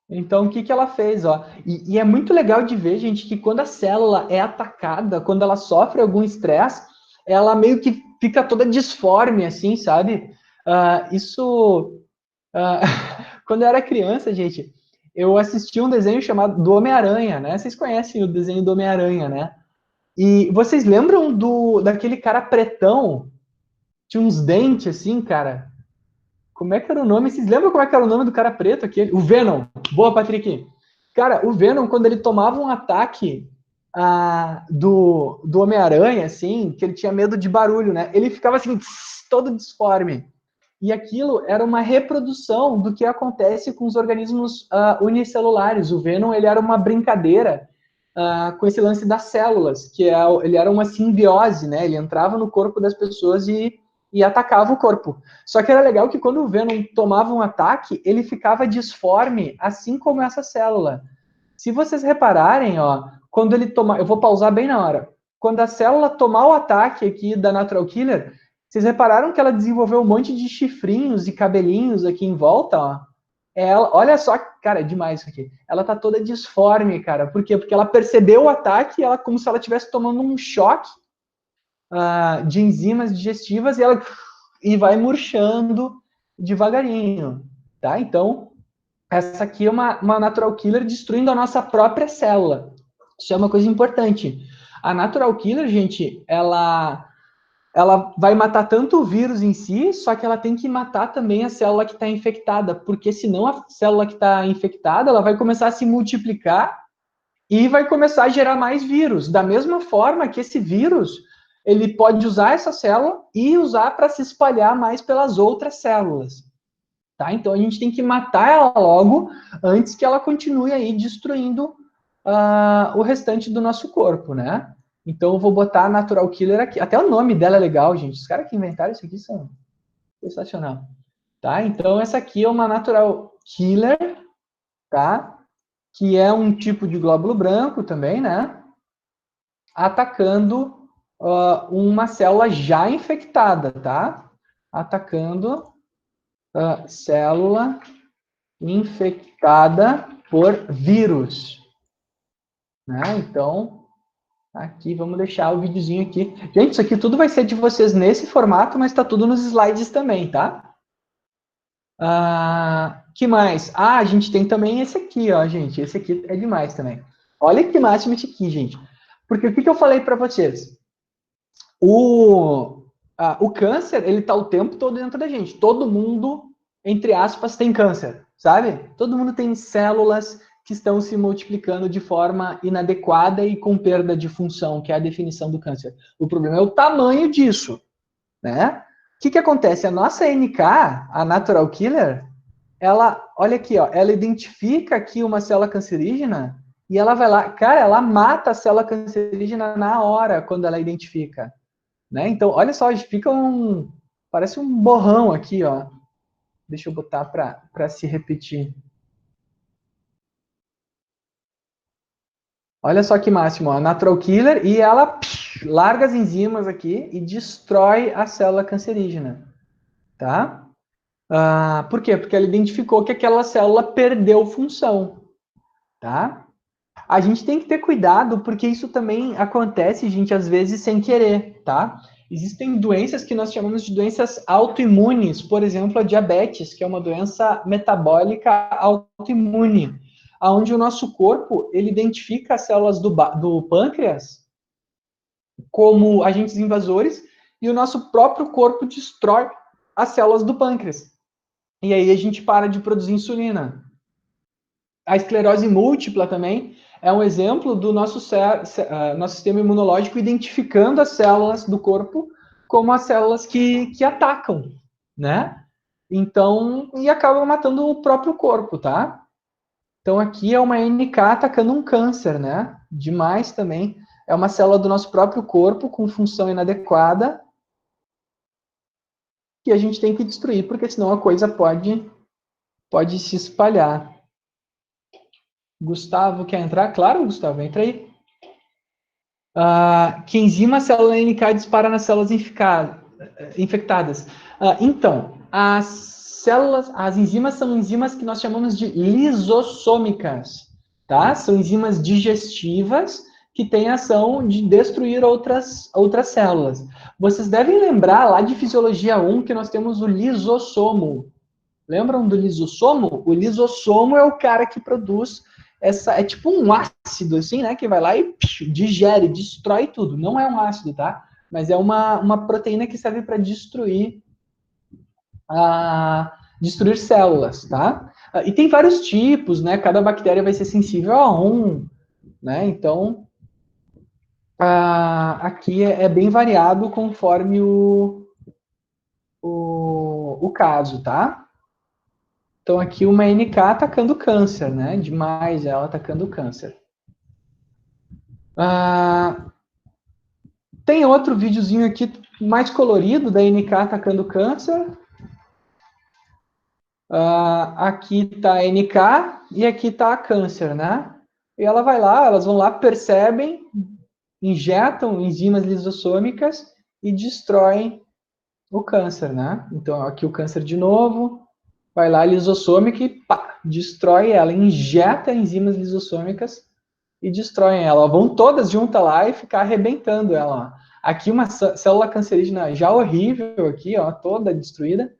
Então, o que que ela fez, ó? E é muito legal de ver, gente, que quando a célula é atacada, quando ela sofre algum estresse, ela meio que fica toda disforme, assim, sabe? Isso... quando eu era criança, gente, eu assisti um desenho chamado do Homem-Aranha, né? Vocês conhecem o desenho do Homem-Aranha, né? E vocês lembram daquele cara pretão? Tinha uns dentes assim, cara. Como é que era o nome? Vocês lembram como é que era o nome do cara preto aquele? O Venom. Boa, Patrick. Cara, o Venom, quando ele tomava um ataque do Homem-Aranha, assim, que ele tinha medo de barulho, né? Ele ficava assim, todo disforme. E aquilo era uma reprodução do que acontece com os organismos unicelulares. O Venom, ele era uma brincadeira com esse lance das células, ele era uma simbiose, né? Ele entrava no corpo das pessoas e atacava o corpo. Só que era legal que quando o Venom tomava um ataque, ele ficava disforme, assim como essa célula. Se vocês repararem, ó, quando ele toma, eu vou pausar bem na hora. Quando a célula tomar o ataque aqui da Natural Killer, vocês repararam que ela desenvolveu um monte de chifrinhos e cabelinhos aqui em volta, ó? Olha só, cara, é demais isso aqui. Ela tá toda disforme, cara. Por quê? Porque ela percebeu o ataque, ela como se ela estivesse tomando um choque de enzimas digestivas e vai murchando devagarinho, tá? Então, essa aqui é uma natural killer destruindo a nossa própria célula. Isso é uma coisa importante. A natural killer, gente, ela vai matar tanto o vírus em si, só que ela tem que matar também a célula que está infectada, porque senão a célula que está infectada, ela vai começar a se multiplicar e vai começar a gerar mais vírus. Da mesma forma que esse vírus, ele pode usar essa célula e usar para se espalhar mais pelas outras células. Tá? Então a gente tem que matar ela logo antes que ela continue aí destruindo o restante do nosso corpo, né? Então eu vou botar a Natural Killer aqui. Até o nome dela é legal, gente. Os caras que inventaram isso aqui são sensacional. Tá? Então essa aqui é uma Natural Killer, tá? Que é um tipo de glóbulo branco também, né? Atacando uma célula já infectada, tá? atacando a célula infectada por vírus. Né? Então, aqui, vamos deixar o videozinho aqui. Gente, isso aqui tudo vai ser de vocês nesse formato, mas está tudo nos slides também, tá? Que mais? A gente tem também esse aqui, ó, gente. Esse aqui é demais também. Olha que máximo esse aqui, gente. Porque o que eu falei para vocês? O câncer, ele tá o tempo todo dentro da gente. Todo mundo, entre aspas, tem câncer, sabe? Todo mundo tem células que estão se multiplicando de forma inadequada e com perda de função, que é a definição do câncer. O problema é o tamanho disso, né? O que acontece? A nossa NK, a Natural Killer, ela, olha aqui, ó, ela identifica aqui uma célula cancerígena e ela vai lá, cara, ela mata a célula cancerígena na hora quando ela identifica. Né? Então, olha só, fica parece um borrão aqui, ó. Deixa eu botar para se repetir. Olha só que máximo, ó, Natural Killer, e ela larga as enzimas aqui e destrói a célula cancerígena, tá? Por quê? Porque ela identificou que aquela célula perdeu função, tá? A gente tem que ter cuidado, porque isso também acontece, gente, às vezes sem querer, tá? Existem doenças que nós chamamos de doenças autoimunes, por exemplo, a diabetes, que é uma doença metabólica autoimune, onde o nosso corpo, ele identifica as células do pâncreas como agentes invasores, e o nosso próprio corpo destrói as células do pâncreas. E aí a gente para de produzir insulina. A esclerose múltipla também é um exemplo do nosso sistema imunológico identificando as células do corpo como as células que atacam, né? Então, e acabam matando o próprio corpo, tá? Então aqui é uma NK atacando um câncer, né? Demais também. É uma célula do nosso próprio corpo com função inadequada que a gente tem que destruir, porque senão a coisa pode se espalhar. Gustavo quer entrar? Claro, Gustavo, entra aí. Que enzima a célula NK dispara nas células infectadas. Então, as enzimas são enzimas que nós chamamos de lisossômicas, tá? São enzimas digestivas que têm a ação de destruir outras células. Vocês devem lembrar lá de Fisiologia 1 que nós temos o lisossomo. Lembram do lisossomo? O lisossomo é o cara que produz é tipo um ácido, assim, né? Que vai lá e digere, destrói tudo. Não é um ácido, tá? Mas é uma proteína que serve para destruir células, tá? E tem vários tipos, né? Cada bactéria vai ser sensível a um, né? Então, aqui é bem variado conforme o caso, tá? Então, aqui uma NK atacando câncer, né? Demais ela atacando câncer. Tem outro videozinho aqui mais colorido da NK atacando câncer. Aqui está a NK e aqui está a câncer, né? E ela vai lá, elas vão lá, percebem, injetam enzimas lisossômicas e destroem o câncer, né? Então, aqui o câncer de novo, vai lá, lisossômica e pá, destrói ela, injeta enzimas lisossômicas e destroem ela. Vão todas juntas lá e ficar arrebentando ela. Ó. Aqui uma célula cancerígena já horrível aqui, ó, toda destruída,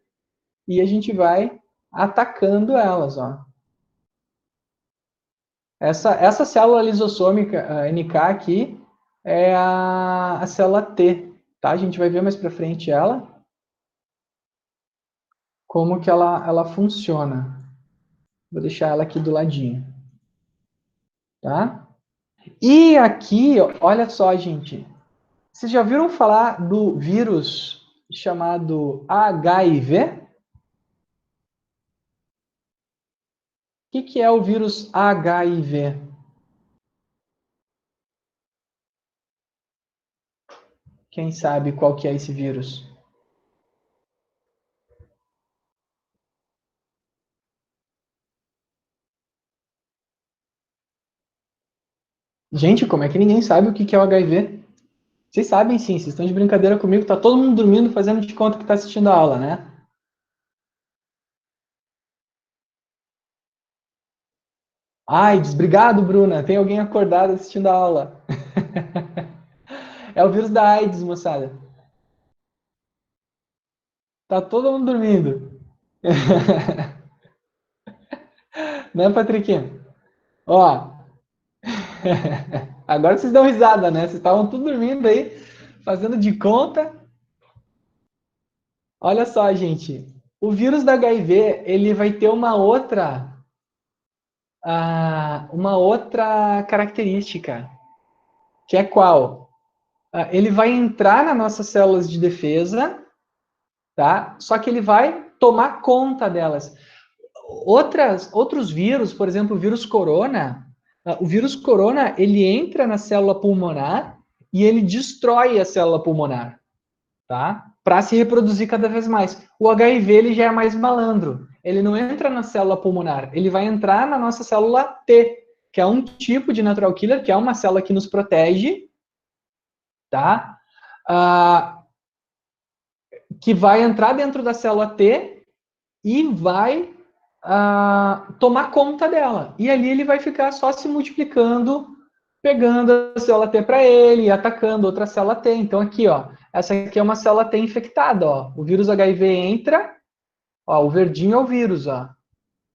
e a gente vai atacando elas, ó. Essa célula lisossômica, a NK aqui, é a célula T, tá? A gente vai ver mais para frente ela, como que ela funciona. Vou deixar ela aqui do ladinho, tá? E aqui, olha só, gente, vocês já viram falar do vírus chamado HIV? O que é o vírus HIV? Quem sabe qual que é esse vírus? Gente, como é que ninguém sabe o que é o HIV? Vocês sabem sim, vocês estão de brincadeira comigo, tá todo mundo dormindo, fazendo de conta que está assistindo a aula, né? AIDS, obrigado, Bruna. Tem alguém acordado assistindo a aula. É o vírus da AIDS, moçada. Tá todo mundo dormindo. Né, Patriquinha? Ó, agora vocês dão risada, né? Vocês estavam tudo dormindo aí, fazendo de conta. Olha só, gente. O vírus da HIV, ele vai ter uma outra característica, que é qual? Ele vai entrar nas nossas células de defesa, tá? Só que ele vai tomar conta delas. Outros vírus, por exemplo, o vírus corona, o vírus corona, ele entra na célula pulmonar e ele destrói a célula pulmonar, tá? Para se reproduzir cada vez mais. O HIV, ele já é mais malandro. Ele não entra na célula pulmonar, ele vai entrar na nossa célula T, que é um tipo de natural killer, que é uma célula que nos protege, tá? Ah, que vai entrar dentro da célula T e vai tomar conta dela. E ali ele vai ficar só se multiplicando, pegando a célula T para ele e atacando outra célula T. Então aqui, ó, essa aqui é uma célula T infectada, ó. O vírus HIV entra, ó, o verdinho é o vírus, ó.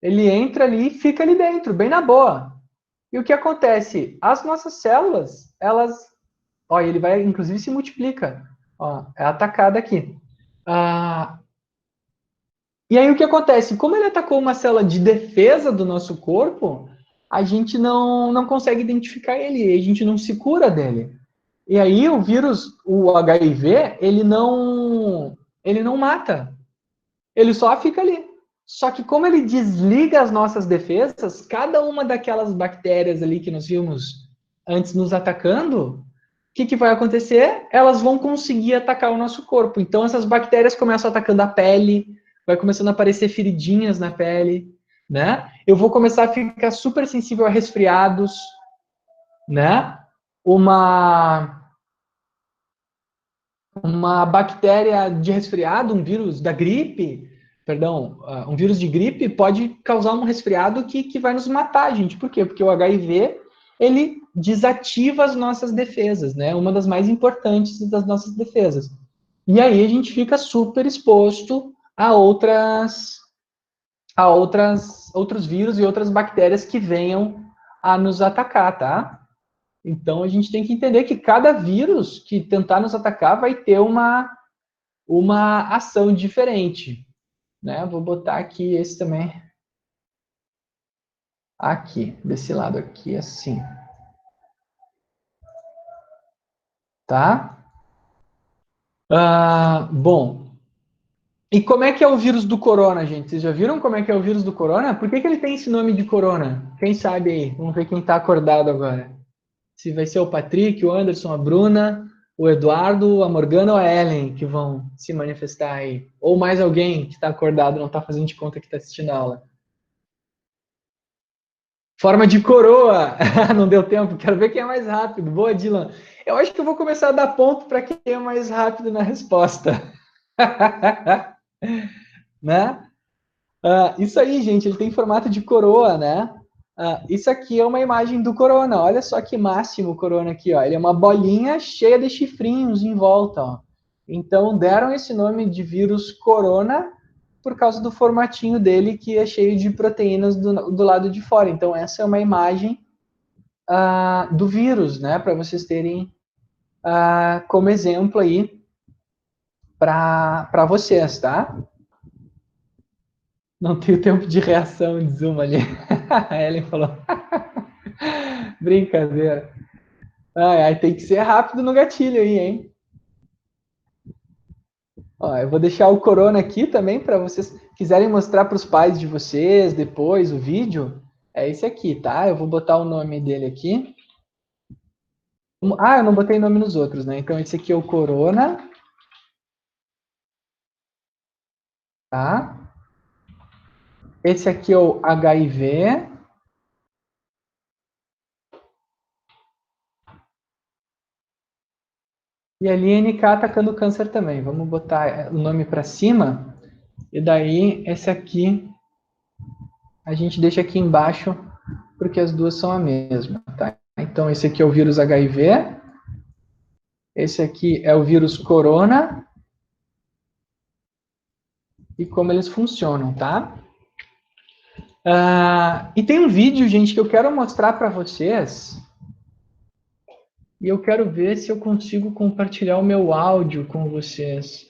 Ele entra ali e fica ali dentro, bem na boa. E o que acontece? As nossas células, elas, ó, ele vai inclusive se multiplica, ó, é atacada aqui. Ah, e aí o que acontece? Como ele atacou uma célula de defesa do nosso corpo, a gente não consegue identificar ele, a gente não se cura dele. E aí o vírus, o HIV, ele não mata, ele só fica ali. Só que como ele desliga as nossas defesas, cada uma daquelas bactérias ali que nós vimos antes nos atacando, o que vai acontecer? Elas vão conseguir atacar o nosso corpo. Então essas bactérias começam atacando a pele, vai começando a aparecer feridinhas na pele, né? Eu vou começar a ficar super sensível a resfriados, né? Uma uma bactéria de resfriado, um vírus da gripe, perdão, um vírus de gripe pode causar um resfriado que vai nos matar, gente. Por quê? Porque o HIV, ele desativa as nossas defesas, né? Uma das mais importantes das nossas defesas. E aí a gente fica super exposto a outros vírus e outras bactérias que venham a nos atacar, tá? Então a gente tem que entender que cada vírus que tentar nos atacar vai ter uma ação diferente, né? Vou botar aqui esse também, aqui, desse lado aqui, assim, tá? Bom, e como é que é o vírus do corona, gente? Vocês já viram como é que é o vírus do corona? Por que ele tem esse nome de corona? Quem sabe aí? Vamos ver quem tá acordado agora. Se vai ser o Patrick, o Anderson, a Bruna, o Eduardo, a Morgana ou a Ellen que vão se manifestar aí. Ou mais alguém que está acordado, não está fazendo de conta que está assistindo a aula. Forma de coroa. Não deu tempo. Quero ver quem é mais rápido. Boa, Dylan. Eu acho que eu vou começar a dar ponto para quem é mais rápido na resposta. Né? Isso aí, gente. Ele tem formato de coroa, né? Isso aqui é uma imagem do corona. Olha só que máximo o corona aqui, ó. Ele é uma bolinha cheia de chifrinhos em volta, ó. Então deram esse nome de vírus corona por causa do formatinho dele que é cheio de proteínas do lado de fora. Então essa é uma imagem do vírus, né? Para vocês terem como exemplo aí para vocês, tá? Não tenho tempo de reação de zoom ali. A Ellen falou. Brincadeira. Ai, tem que ser rápido no gatilho aí, hein? Ó, eu vou deixar o Corona aqui também para vocês quiserem mostrar para os pais de vocês depois o vídeo. É esse aqui, tá? Eu vou botar o nome dele aqui. Eu não botei nome nos outros, né? Então esse aqui é o Corona, tá? Esse aqui é o HIV. E ali NK atacando câncer também. Vamos botar o nome para cima. E daí, esse aqui, a gente deixa aqui embaixo, porque as duas são a mesma, tá? Então, esse aqui é o vírus HIV. Esse aqui é o vírus corona. E como eles funcionam, tá? E tem um vídeo, gente, que eu quero mostrar para vocês. E eu quero ver se eu consigo compartilhar o meu áudio com vocês.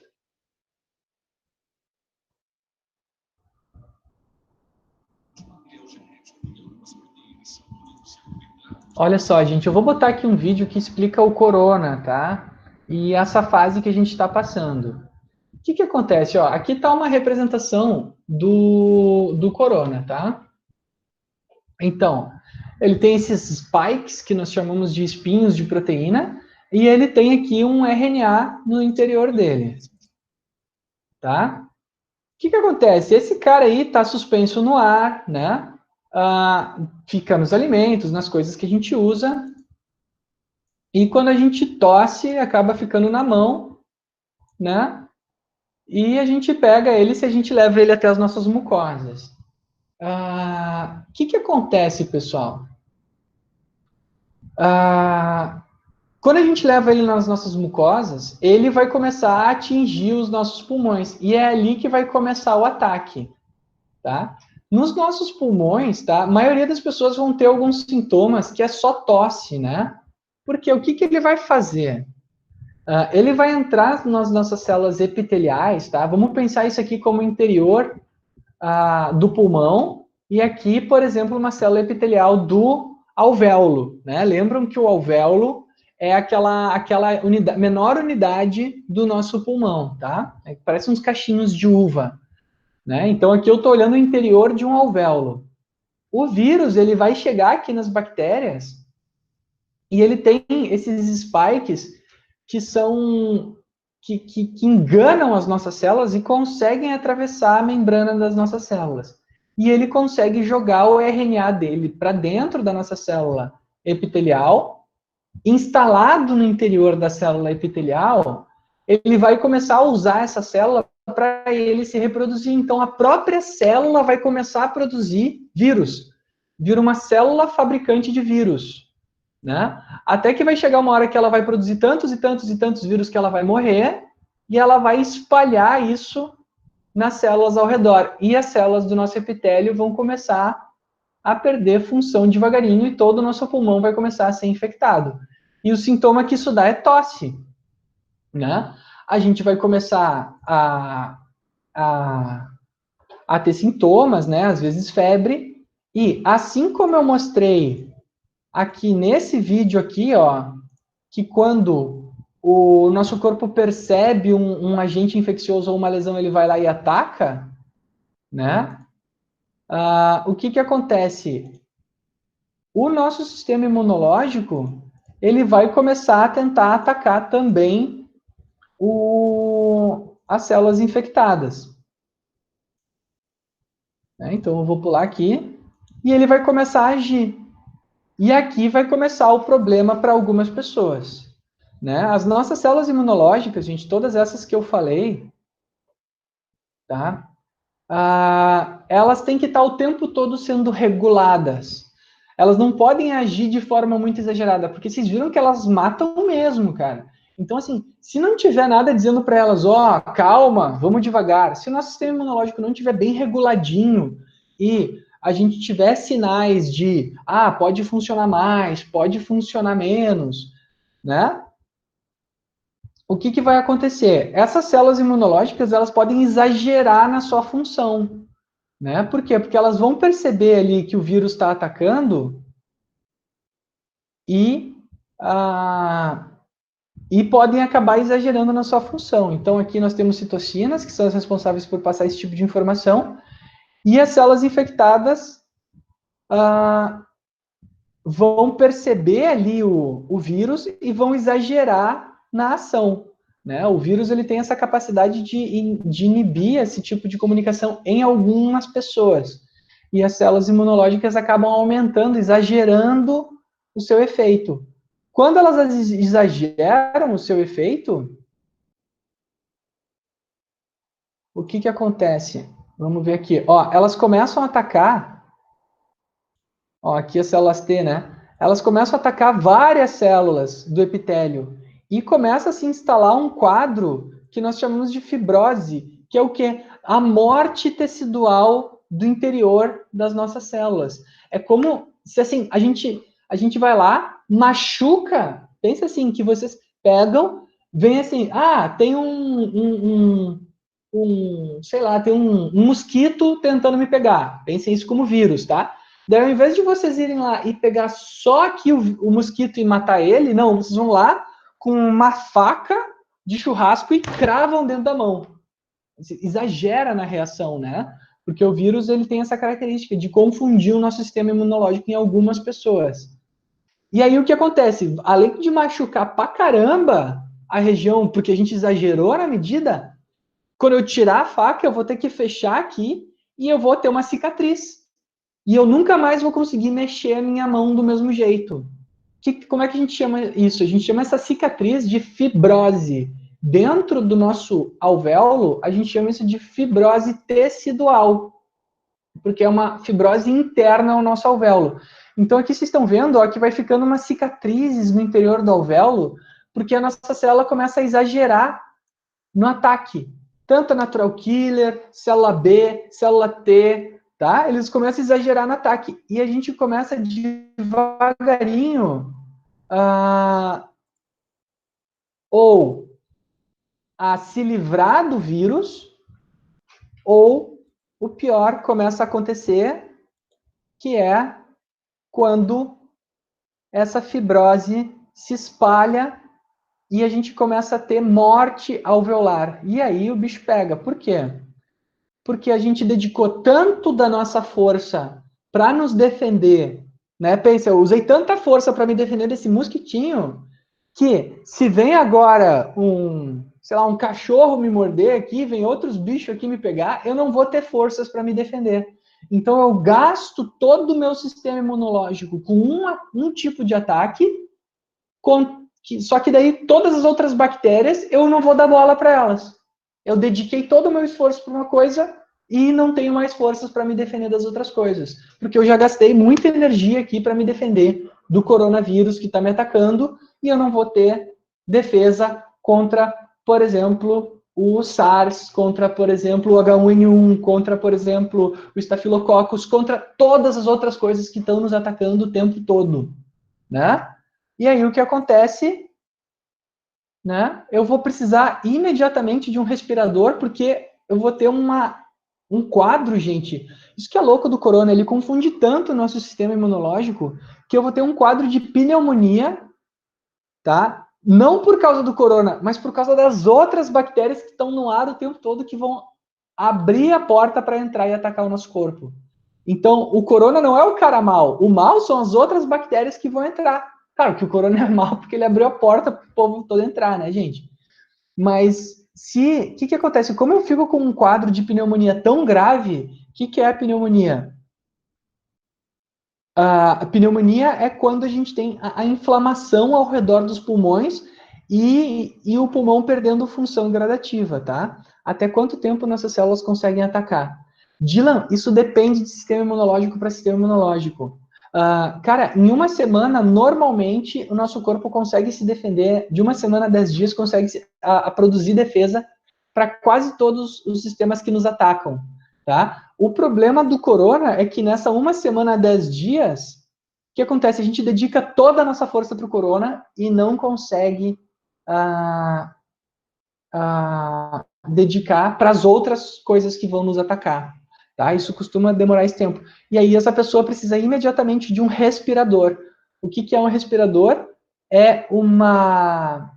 Olha só, gente, eu vou botar aqui um vídeo que explica o corona, tá? E essa fase que a gente está passando. O que que acontece? Ó, aqui está uma representação do corona, tá? Então, ele tem esses spikes que nós chamamos de espinhos de proteína, e ele tem aqui um RNA no interior dele, tá? O que que acontece? Esse cara aí está suspenso no ar, né? Fica nos alimentos, nas coisas que a gente usa, e quando a gente tosse, acaba ficando na mão, né? E a gente pega ele se a gente leva ele até as nossas mucosas. O que que acontece, pessoal? Quando a gente leva ele nas nossas mucosas, ele vai começar a atingir os nossos pulmões. E é ali que vai começar o ataque, tá? Nos nossos pulmões, tá? A maioria das pessoas vão ter alguns sintomas que é só tosse, né? Porque o que que ele vai fazer? Ele vai entrar nas nossas células epiteliais, tá? Vamos pensar isso aqui como interior do pulmão, e aqui, por exemplo, uma célula epitelial do alvéolo, né? Lembram que o alvéolo é aquela menor unidade do nosso pulmão, tá? Parece uns cachinhos de uva, né? Então aqui eu estou olhando o interior de um alvéolo. O vírus, ele vai chegar aqui nas bactérias e ele tem esses spikes que são que enganam as nossas células e conseguem atravessar a membrana das nossas células. E ele consegue jogar o RNA dele para dentro da nossa célula epitelial, instalado no interior da célula epitelial, ele vai começar a usar essa célula para ele se reproduzir. Então, a própria célula vai começar a produzir vírus. Vira uma célula fabricante de vírus, né? Até que vai chegar uma hora que ela vai produzir tantos e tantos e tantos vírus que ela vai morrer, e ela vai espalhar isso nas células ao redor. E as células do nosso epitélio vão começar a perder função devagarinho e todo o nosso pulmão vai começar a ser infectado. E o sintoma que isso dá é tosse, né? A gente vai começar a ter sintomas, né? Às vezes febre, e assim como eu mostrei aqui nesse vídeo aqui, ó, que quando o nosso corpo percebe um agente infeccioso ou uma lesão, ele vai lá e ataca, né? O que que acontece? O nosso sistema imunológico, ele vai começar a tentar atacar também as células infectadas. Né? Então, eu vou pular aqui, e ele vai começar a agir. E aqui vai começar o problema para algumas pessoas. Né? As nossas células imunológicas, gente, todas essas que eu falei, tá? Elas têm que estar o tempo todo sendo reguladas. Elas não podem agir de forma muito exagerada, porque vocês viram que elas matam mesmo, cara. Então, assim, se não tiver nada dizendo para elas, ó, calma, vamos devagar. Se o nosso sistema imunológico não tiver bem reguladinho e a gente tiver sinais de, pode funcionar mais, pode funcionar menos, né? O que que vai acontecer? Essas células imunológicas, elas podem exagerar na sua função, né? Por quê? Porque elas vão perceber ali que o vírus está atacando e, e podem acabar exagerando na sua função. Então, aqui nós temos citocinas, que são as responsáveis por passar esse tipo de informação, e as células infectadas vão perceber ali o vírus e vão exagerar na ação. Né? O vírus ele tem essa capacidade de inibir esse tipo de comunicação em algumas pessoas. E as células imunológicas acabam aumentando, exagerando o seu efeito. Quando elas exageram o seu efeito, o que acontece? Vamos ver aqui. Ó, elas começam a atacar. Ó, aqui as células T, né? Elas começam a atacar várias células do epitélio e começa a se instalar um quadro que nós chamamos de fibrose, que é o quê? A morte tecidual do interior das nossas células. É como se assim a gente vai lá, machuca. Pensa assim que vocês pegam, vem assim, tem sei lá, tem um mosquito tentando me pegar. Pensem isso como vírus, tá? Daí, ao invés de vocês irem lá e pegar só aqui o mosquito e matar ele, não, vocês vão lá com uma faca de churrasco e cravam dentro da mão. Exagera na reação, né? Porque o vírus ele tem essa característica de confundir o nosso sistema imunológico em algumas pessoas. E aí o que acontece? Além de machucar pra caramba a região, porque a gente exagerou na medida, quando eu tirar a faca, eu vou ter que fechar aqui e eu vou ter uma cicatriz. E eu nunca mais vou conseguir mexer a minha mão do mesmo jeito. Como é que a gente chama isso? A gente chama essa cicatriz de fibrose. Dentro do nosso alvéolo, a gente chama isso de fibrose tecidual, porque é uma fibrose interna ao nosso alvéolo. Então aqui vocês estão vendo ó, que vai ficando umas cicatrizes no interior do alvéolo, porque a nossa célula começa a exagerar no ataque. Tanto a natural killer, célula B, célula T, tá? Eles começam a exagerar no ataque. E a gente começa devagarinho ou a se livrar do vírus, ou o pior começa a acontecer, que é quando essa fibrose se espalha e a gente começa a ter morte alveolar. E aí o bicho pega. Por quê? Porque a gente dedicou tanto da nossa força para nos defender, né? Pensa, eu usei tanta força para me defender desse mosquitinho que se vem agora sei lá, um cachorro me morder aqui, vem outros bichos aqui me pegar, eu não vou ter forças para me defender. Então eu gasto todo o meu sistema imunológico com um tipo de ataque, só que daí todas as outras bactérias eu não vou dar bola para elas. Eu dediquei todo o meu esforço para uma coisa e não tenho mais forças para me defender das outras coisas. Porque eu já gastei muita energia aqui para me defender do coronavírus que está me atacando e eu não vou ter defesa contra, por exemplo, o SARS, contra, por exemplo, o H1N1, contra, por exemplo, o Staphylococcus, contra todas as outras coisas que estão nos atacando o tempo todo, né? E aí o que acontece, né? Eu vou precisar imediatamente de um respirador, porque eu vou ter um quadro, gente. Isso que é louco do corona, ele confunde tanto o nosso sistema imunológico, que eu vou ter um quadro de pneumonia, tá? Não por causa do corona, mas por causa das outras bactérias que estão no ar o tempo todo, que vão abrir a porta para entrar e atacar o nosso corpo. Então, o corona não é o cara mal. O mal são as outras bactérias que vão entrar. Claro que o corona é mal porque ele abriu a porta para o povo todo entrar, né, gente? Mas o que acontece? Como eu fico com um quadro de pneumonia tão grave, o que é a pneumonia? A pneumonia é quando a gente tem a inflamação ao redor dos pulmões e o pulmão perdendo função gradativa, tá? Até quanto tempo nossas células conseguem atacar? Dylan, isso depende de sistema imunológico para sistema imunológico. Cara, em uma semana, normalmente, o nosso corpo consegue se defender, de uma semana a 10 dias, consegue a produzir defesa para quase todos os sistemas que nos atacam, tá? O problema do corona é que nessa uma semana a 10 dias, o que acontece? A gente dedica toda a nossa força para o corona e não consegue dedicar para as outras coisas que vão nos atacar. Tá? Isso costuma demorar esse tempo. E aí essa pessoa precisa imediatamente de um respirador. O que é um respirador? É uma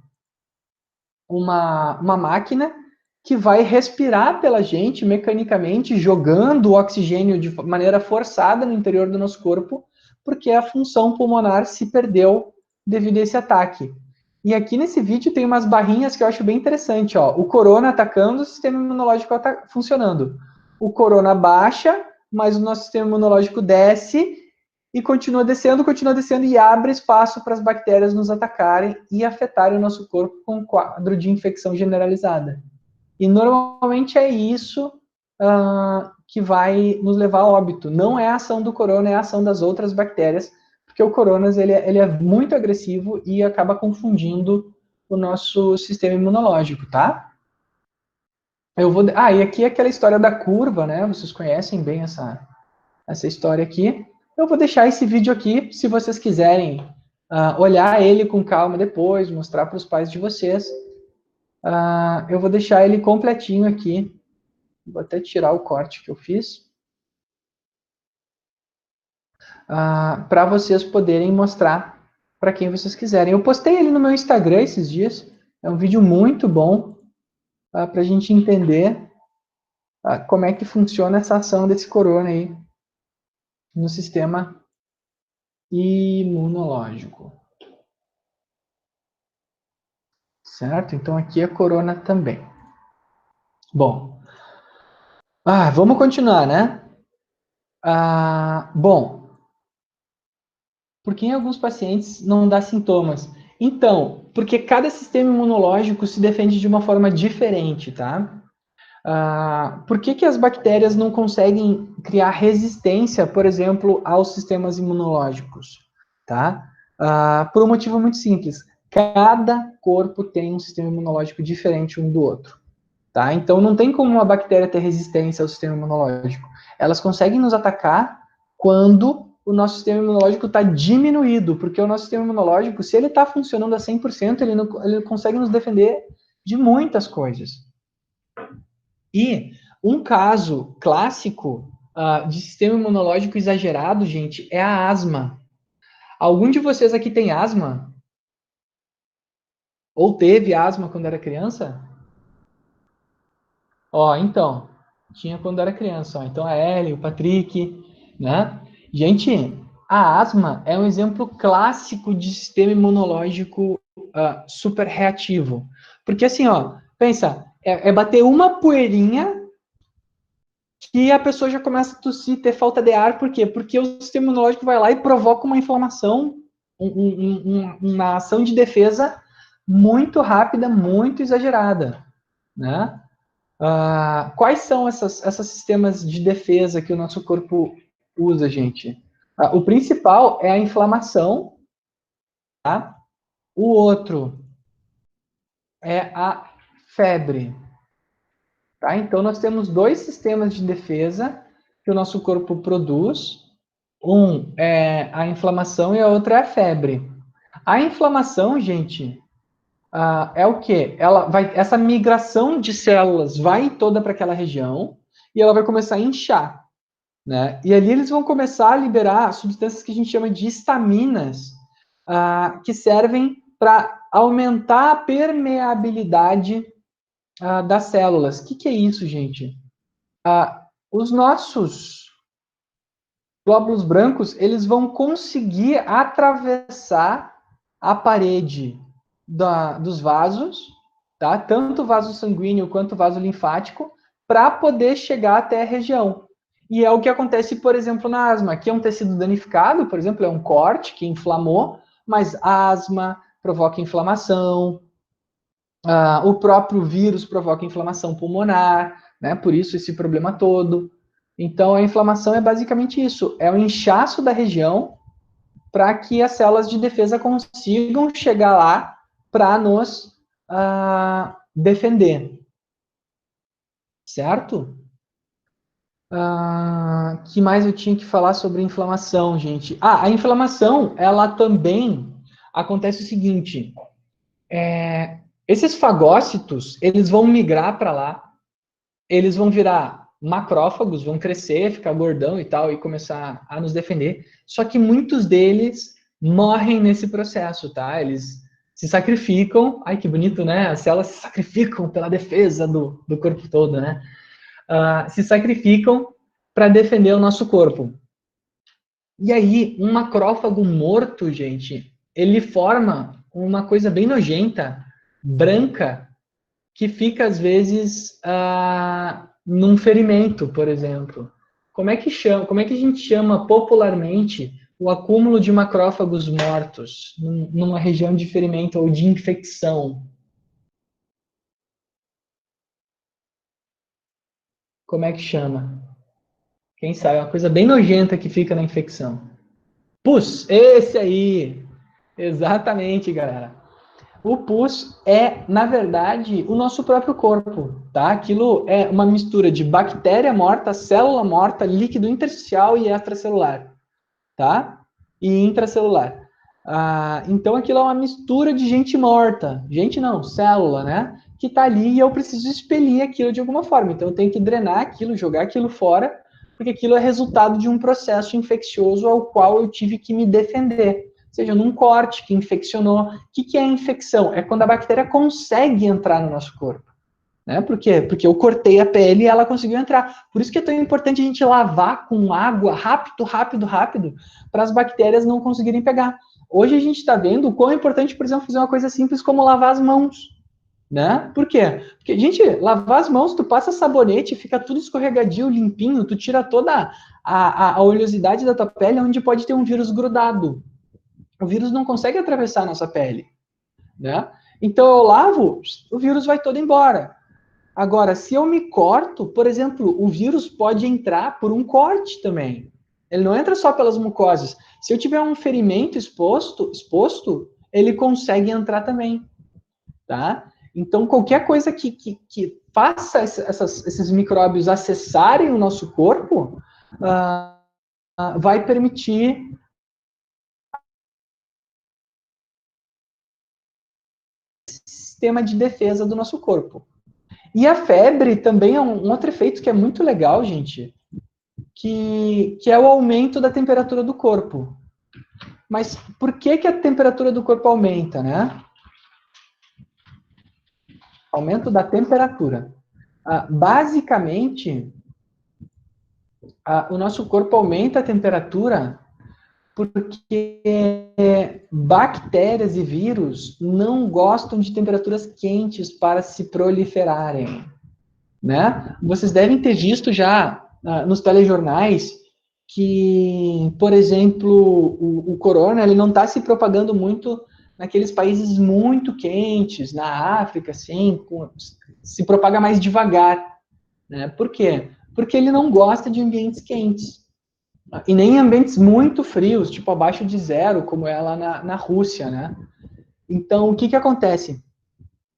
máquina que vai respirar pela gente mecanicamente, jogando o oxigênio de maneira forçada no interior do nosso corpo, porque a função pulmonar se perdeu devido a esse ataque. E aqui nesse vídeo tem umas barrinhas que eu acho bem interessante, ó. O corona atacando, o sistema imunológico funcionando. O corona baixa, mas o nosso sistema imunológico desce e continua descendo e abre espaço para as bactérias nos atacarem e afetarem o nosso corpo com um quadro de infecção generalizada. E normalmente é isso que vai nos levar a óbito. Não é a ação do corona, é a ação das outras bactérias, porque o coronas ele é muito agressivo e acaba confundindo o nosso sistema imunológico, tá? E aqui é aquela história da curva, né? Vocês conhecem bem essa história aqui. Eu vou deixar esse vídeo aqui, se vocês quiserem olhar ele com calma depois, mostrar para os pais de vocês. Eu vou deixar ele completinho aqui. Vou até tirar o corte que eu fiz. Para vocês poderem mostrar para quem vocês quiserem. Eu postei ele no meu Instagram esses dias. É um vídeo muito bom para a gente entender como é que funciona essa ação desse corona aí no sistema imunológico. Certo? Então aqui é corona também. Bom, vamos continuar, né? Bom, porque em alguns pacientes não dá sintomas. Então, porque cada sistema imunológico se defende de uma forma diferente, tá? Por que as bactérias não conseguem criar resistência, por exemplo, aos sistemas imunológicos? Tá? Por um motivo muito simples. Cada corpo tem um sistema imunológico diferente um do outro. Tá? Então, não tem como uma bactéria ter resistência ao sistema imunológico. Elas conseguem nos atacar quando o nosso sistema imunológico está diminuído, porque o nosso sistema imunológico, se ele está funcionando a 100%, ele consegue nos defender de muitas coisas. E um caso clássico de sistema imunológico exagerado, gente, é a asma. Algum de vocês aqui tem asma? Ou teve asma quando era criança? Então, tinha quando era criança. Então, a Ellie, o Patrick, né? Gente, a asma é um exemplo clássico de sistema imunológico super reativo. Porque assim, pensa, é bater uma poeirinha que a pessoa já começa a tossir, ter falta de ar. Por quê? Porque o sistema imunológico vai lá e provoca uma inflamação, uma ação de defesa muito rápida, muito exagerada, né? Quais são esses sistemas de defesa que o nosso corpo usa, gente? O principal é a inflamação, tá? O outro é a febre, tá? Então, nós temos dois sistemas de defesa que o nosso corpo produz. Um é a inflamação e a outra é a febre. A inflamação, gente, é o quê? Essa migração de células vai toda para aquela região e ela vai começar a inchar, né? E ali eles vão começar a liberar substâncias que a gente chama de histaminas, que servem para aumentar a permeabilidade das células. O que é isso, gente? Os nossos glóbulos brancos, eles vão conseguir atravessar a parede dos vasos, tá? Tanto o vaso sanguíneo quanto o vaso linfático, para poder chegar até a região. E é o que acontece, por exemplo, na asma. Aqui é um tecido danificado, por exemplo, é um corte que inflamou, mas a asma provoca inflamação, o próprio vírus provoca inflamação pulmonar, né? Por isso esse problema todo. Então, a inflamação é basicamente isso, é o inchaço da região para que as células de defesa consigam chegar lá para nos defender. Certo? Que mais eu tinha que falar sobre inflamação, gente? A inflamação, ela também acontece o seguinte, esses fagócitos, eles vão migrar para lá, eles vão virar macrófagos, vão crescer, ficar gordão e tal, e começar a nos defender. Só que muitos deles morrem nesse processo, tá? Eles se sacrificam. Ai, que bonito, né? As células se sacrificam pela defesa do corpo todo, né? Se sacrificam para defender o nosso corpo. E aí, um macrófago morto, gente, ele forma uma coisa bem nojenta, branca, que fica, às vezes, num ferimento, por exemplo. Como é que a gente chama popularmente o acúmulo de macrófagos mortos numa região de ferimento ou de infecção. Como é que chama? Quem sabe? É uma coisa bem nojenta que fica na infecção. Pus, esse aí! Exatamente, galera. O pus é, na verdade, o nosso próprio corpo, tá? Aquilo é uma mistura de bactéria morta, célula morta, líquido intersticial e extracelular, tá? E intracelular. Então, aquilo é uma mistura de gente morta. Gente não, célula, né? Que tá ali e eu preciso expelir aquilo de alguma forma. Então, eu tenho que drenar aquilo, jogar aquilo fora, porque aquilo é resultado de um processo infeccioso ao qual eu tive que me defender. Seja num corte que infeccionou. O que é a infecção? É quando a bactéria consegue entrar no nosso corpo. Né? Por quê? Porque eu cortei a pele e ela conseguiu entrar. Por isso que é tão importante a gente lavar com água rápido, rápido, rápido, para as bactérias não conseguirem pegar. Hoje a gente está vendo o quão é importante, por exemplo, fazer uma coisa simples como lavar as mãos. Né? Por quê? Porque, gente, lavar as mãos, tu passa sabonete, fica tudo escorregadio, limpinho, tu tira toda a oleosidade da tua pele, onde pode ter um vírus grudado. O vírus não consegue atravessar a nossa pele. Né? Então eu lavo, o vírus vai todo embora. Agora, se eu me corto, por exemplo, o vírus pode entrar por um corte também. Ele não entra só pelas mucosas. Se eu tiver um ferimento exposto, ele consegue entrar também, tá? Então, qualquer coisa que faça esses micróbios acessarem o nosso corpo, vai permitir sistema de defesa do nosso corpo. E a febre também é um outro efeito que é muito legal, gente, que é o aumento da temperatura do corpo. Mas por que a temperatura do corpo aumenta, né? Aumento da temperatura. Basicamente, o nosso corpo aumenta a temperatura porque bactérias e vírus não gostam de temperaturas quentes para se proliferarem, né? Vocês devem ter visto já nos telejornais que, por exemplo, o corona ele não está se propagando muito naqueles países muito quentes, na África, assim, se propaga mais devagar, né? Por quê? Porque ele não gosta de ambientes quentes. E nem ambientes muito frios, tipo abaixo de zero, como é lá na Rússia, né? Então, o que acontece?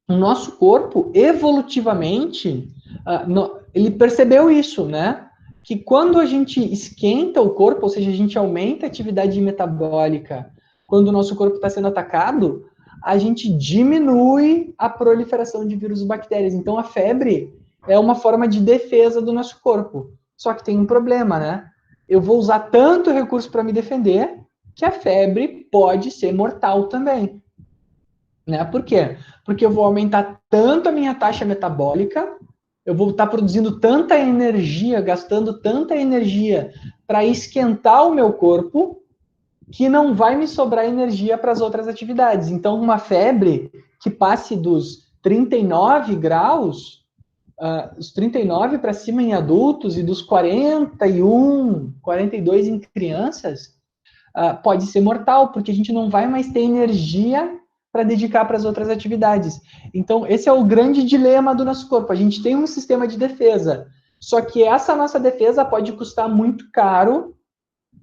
O nosso corpo, evolutivamente, ele percebeu isso, né? Que quando a gente esquenta o corpo, ou seja, a gente aumenta a atividade metabólica, quando o nosso corpo está sendo atacado, a gente diminui a proliferação de vírus e bactérias. Então, a febre é uma forma de defesa do nosso corpo. Só que tem um problema, né? Eu vou usar tanto recurso para me defender que a febre pode ser mortal também. Né? Por quê? Porque eu vou aumentar tanto a minha taxa metabólica, eu vou estar produzindo tanta energia, gastando tanta energia para esquentar o meu corpo, que não vai me sobrar energia para as outras atividades. Então, uma febre que passe dos 39 graus, os 39 para cima em adultos e dos 41, 42 em crianças, pode ser mortal, porque a gente não vai mais ter energia para dedicar para as outras atividades. Então, esse é o grande dilema do nosso corpo. A gente tem um sistema de defesa, só que essa nossa defesa pode custar muito caro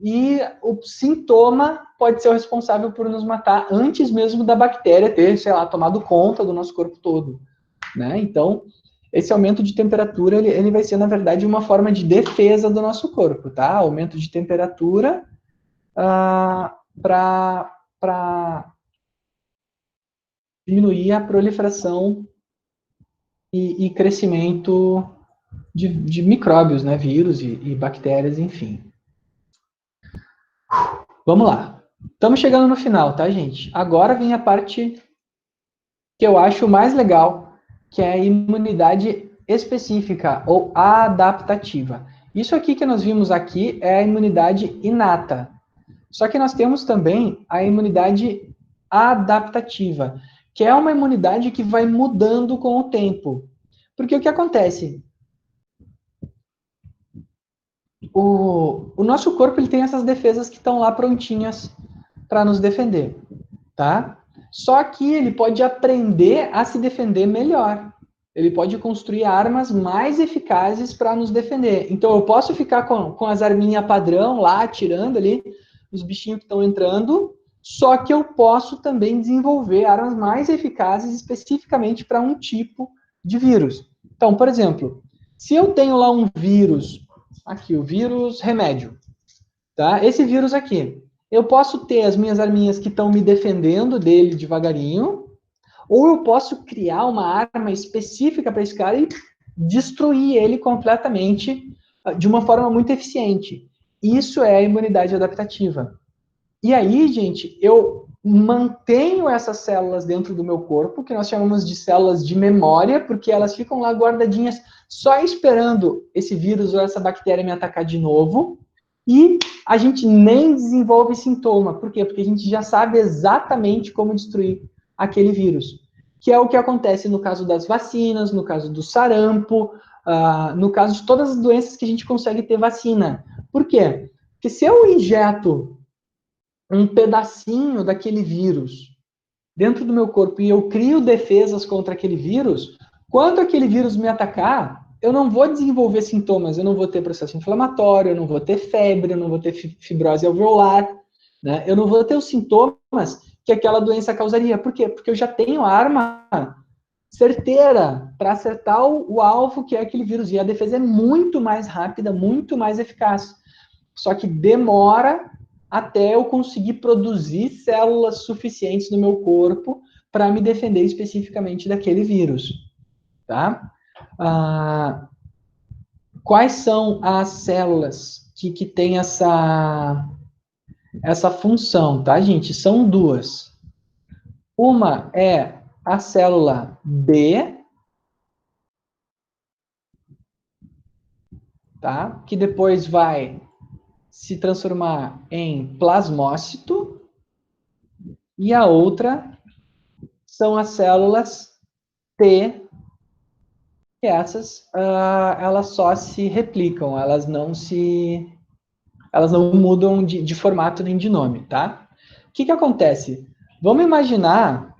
e o sintoma pode ser o responsável por nos matar antes mesmo da bactéria ter, sei lá, tomado conta do nosso corpo todo, né? Então, esse aumento de temperatura, ele vai ser, na verdade, uma forma de defesa do nosso corpo, tá? Aumento de temperatura para diminuir a proliferação e crescimento de micróbios, né? Vírus e bactérias, enfim. Vamos lá. Estamos chegando no final, tá, gente? Agora vem a parte que eu acho mais legal, que é a imunidade específica ou adaptativa. Isso aqui que nós vimos aqui é a imunidade inata. Só que nós temos também a imunidade adaptativa, que é uma imunidade que vai mudando com o tempo. Porque o que acontece? o nosso corpo ele tem essas defesas que estão lá prontinhas para nos defender, tá? Só que ele pode aprender a se defender melhor. Ele pode construir armas mais eficazes para nos defender. Então, eu posso ficar com as arminhas padrão lá, atirando ali, os bichinhos que estão entrando, só que eu posso também desenvolver armas mais eficazes especificamente para um tipo de vírus. Então, por exemplo, se eu tenho lá um vírus, aqui, o vírus remédio, tá? Esse vírus aqui, eu posso ter as minhas arminhas que estão me defendendo dele devagarinho, ou eu posso criar uma arma específica para esse cara e destruir ele completamente de uma forma muito eficiente. Isso é a imunidade adaptativa. E aí, gente, eu mantenho essas células dentro do meu corpo, que nós chamamos de células de memória, porque elas ficam lá guardadinhas, só esperando esse vírus ou essa bactéria me atacar de novo. E a gente nem desenvolve sintoma. Por quê? Porque a gente já sabe exatamente como destruir aquele vírus. Que é o que acontece no caso das vacinas, no caso do sarampo, no caso de todas as doenças que a gente consegue ter vacina. Por quê? Porque se eu injeto um pedacinho daquele vírus dentro do meu corpo e eu crio defesas contra aquele vírus, quando aquele vírus me atacar, eu não vou desenvolver sintomas, eu não vou ter processo inflamatório, eu não vou ter febre, eu não vou ter fibrose alveolar, né? Eu não vou ter os sintomas que aquela doença causaria. Por quê? Porque eu já tenho a arma certeira para acertar o alvo que é aquele vírus. E a defesa é muito mais rápida, muito mais eficaz. Só que demora até eu conseguir produzir células suficientes no meu corpo para me defender especificamente daquele vírus, tá? Quais são as células que têm essa função, tá, gente? São duas. Uma é a célula B, tá? Que depois vai se transformar em plasmócito. E a outra são as células T, que essas, elas só se replicam, elas não mudam de formato nem de nome, tá? O que acontece? Vamos imaginar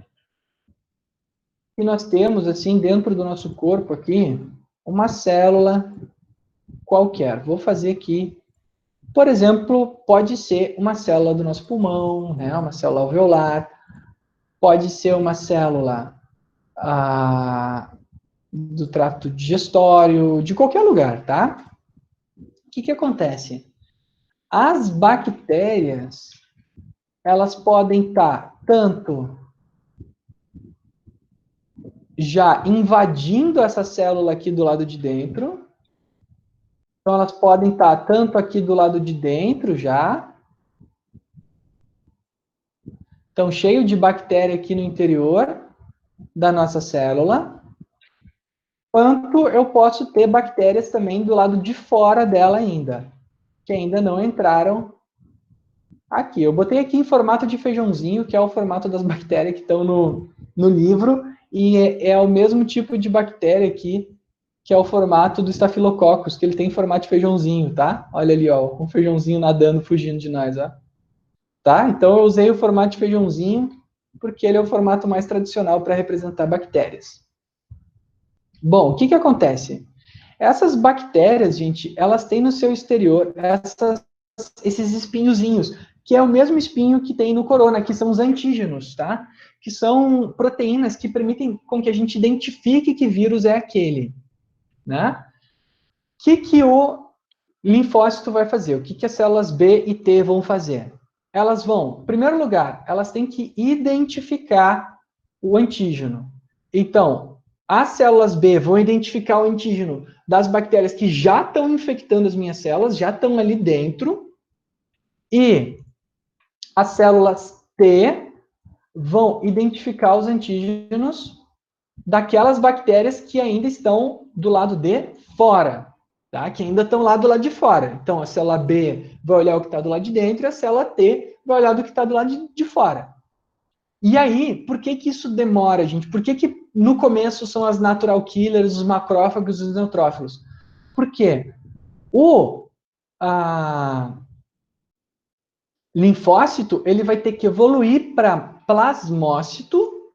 que nós temos, assim, dentro do nosso corpo aqui, uma célula qualquer. Vou fazer aqui, por exemplo, pode ser uma célula do nosso pulmão, né? Uma célula alveolar, pode ser uma célula do trato digestório, de qualquer lugar, tá? O que acontece? As bactérias, elas podem estar tanto já invadindo essa célula aqui do lado de dentro, então elas podem estar tanto aqui do lado de dentro já, então cheio de bactéria aqui no interior da nossa célula, quanto eu posso ter bactérias também do lado de fora dela ainda, que ainda não entraram aqui. Eu botei aqui em formato de feijãozinho, que é o formato das bactérias que estão no livro, e é o mesmo tipo de bactéria aqui, que é o formato do Staphylococcus, que ele tem formato de feijãozinho, tá? Olha ali, ó, um feijãozinho nadando, fugindo de nós, ó. Tá? Então eu usei o formato de feijãozinho, porque ele é o formato mais tradicional para representar bactérias. Bom, o que acontece? Essas bactérias, gente, elas têm no seu exterior esses espinhozinhos, que é o mesmo espinho que tem no corona, que são os antígenos, tá? Que são proteínas que permitem com que a gente identifique que vírus é aquele, né? O que o linfócito vai fazer? O que as células B e T vão fazer? Elas vão, em primeiro lugar, elas têm que identificar o antígeno. Então, as células B vão identificar o antígeno das bactérias que já estão infectando as minhas células, já estão ali dentro, e as células T vão identificar os antígenos daquelas bactérias que ainda estão do lado de fora, tá? Que ainda estão lá do lado de fora. Então, a célula B vai olhar o que está do lado de dentro e a célula T vai olhar do que está do lado de fora. E aí, por que isso demora, gente? Por que no começo são as natural killers, os macrófagos e os neutrófilos? Por quê? linfócito, ele vai ter que evoluir para plasmócito,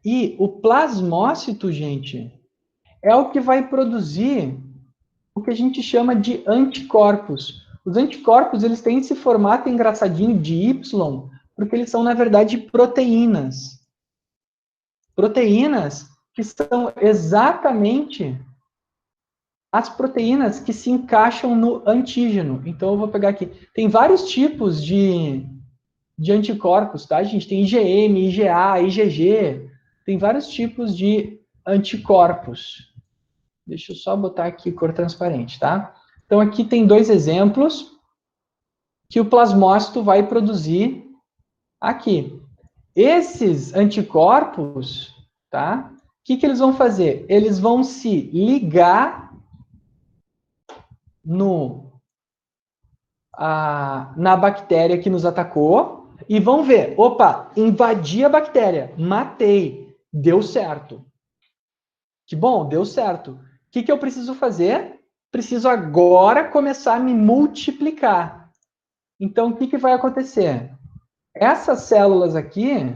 e o plasmócito, gente, é o que vai produzir o que a gente chama de anticorpos. Os anticorpos, eles têm esse formato engraçadinho de Y, porque eles são, na verdade, proteínas. Proteínas que são exatamente as proteínas que se encaixam no antígeno. Então, eu vou pegar aqui. Tem vários tipos de anticorpos, tá, gente? Tem IgM, IgA, IgG. Tem vários tipos de anticorpos. Deixa eu só botar aqui cor transparente, tá? Então, aqui tem dois exemplos que o plasmócito vai produzir aqui. Esses anticorpos, tá? O que eles vão fazer? Eles vão se ligar na bactéria que nos atacou e vão ver, opa, invadi a bactéria, matei, deu certo. Que bom, deu certo. O que eu preciso fazer? Preciso agora começar a me multiplicar. Então, o que vai acontecer? Essas células aqui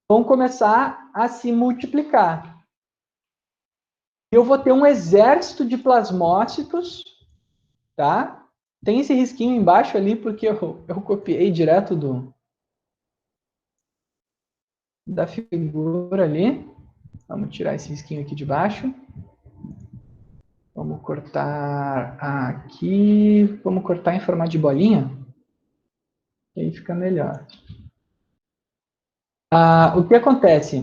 vão começar a se multiplicar. Eu vou ter um exército de plasmócitos, tá? Tem esse risquinho embaixo ali, porque eu copiei direto da figura ali. Vamos tirar esse risquinho aqui de baixo. Vamos cortar aqui. Vamos cortar em formato de bolinha. Que aí fica melhor. O que acontece?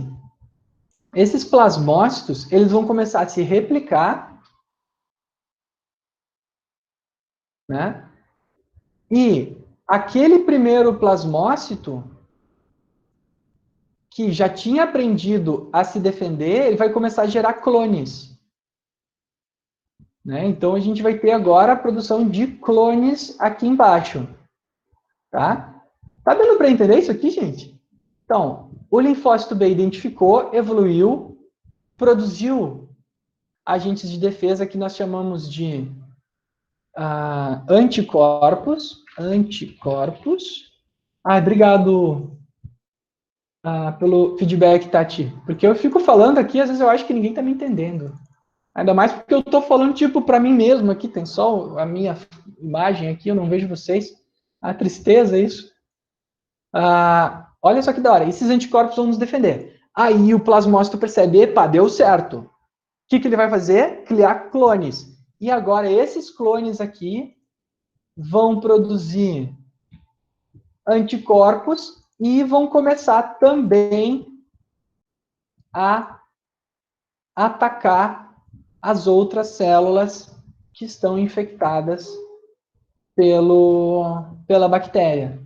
Esses plasmócitos, eles vão começar a se replicar, né? E aquele primeiro plasmócito que já tinha aprendido a se defender, ele vai começar a gerar clones. Né? Então, a gente vai ter agora a produção de clones aqui embaixo. Tá? Tá dando para entender isso aqui, gente? Então, o linfócito B identificou, evoluiu, produziu agentes de defesa que nós chamamos de anticorpos. Anticorpos. Obrigado pelo feedback, Tati. Porque eu fico falando aqui, às vezes eu acho que ninguém está me entendendo. Ainda mais porque eu estou falando, tipo, para mim mesmo aqui, tem só a minha imagem aqui, eu não vejo vocês. A tristeza, isso. Olha só que da hora, esses anticorpos vão nos defender. Aí o plasmócito percebe, epa, deu certo. O que ele vai fazer? Criar clones. E agora esses clones aqui vão produzir anticorpos e vão começar também a atacar as outras células que estão infectadas pela bactéria.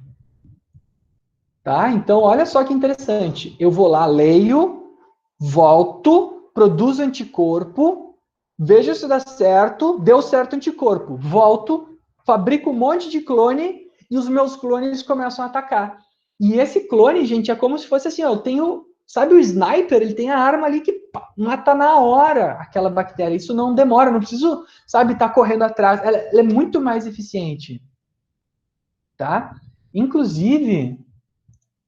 Tá? Então, olha só que interessante. Eu vou lá, leio, volto, produzo anticorpo, vejo se dá certo, deu certo anticorpo. Volto, fabrico um monte de clone e os meus clones começam a atacar. E esse clone, gente, é como se fosse assim, ó, eu tenho, sabe o sniper? Ele tem a arma ali que mata na hora aquela bactéria. Isso não demora, não preciso, sabe, estar correndo atrás. Ela é muito mais eficiente. Tá? Inclusive,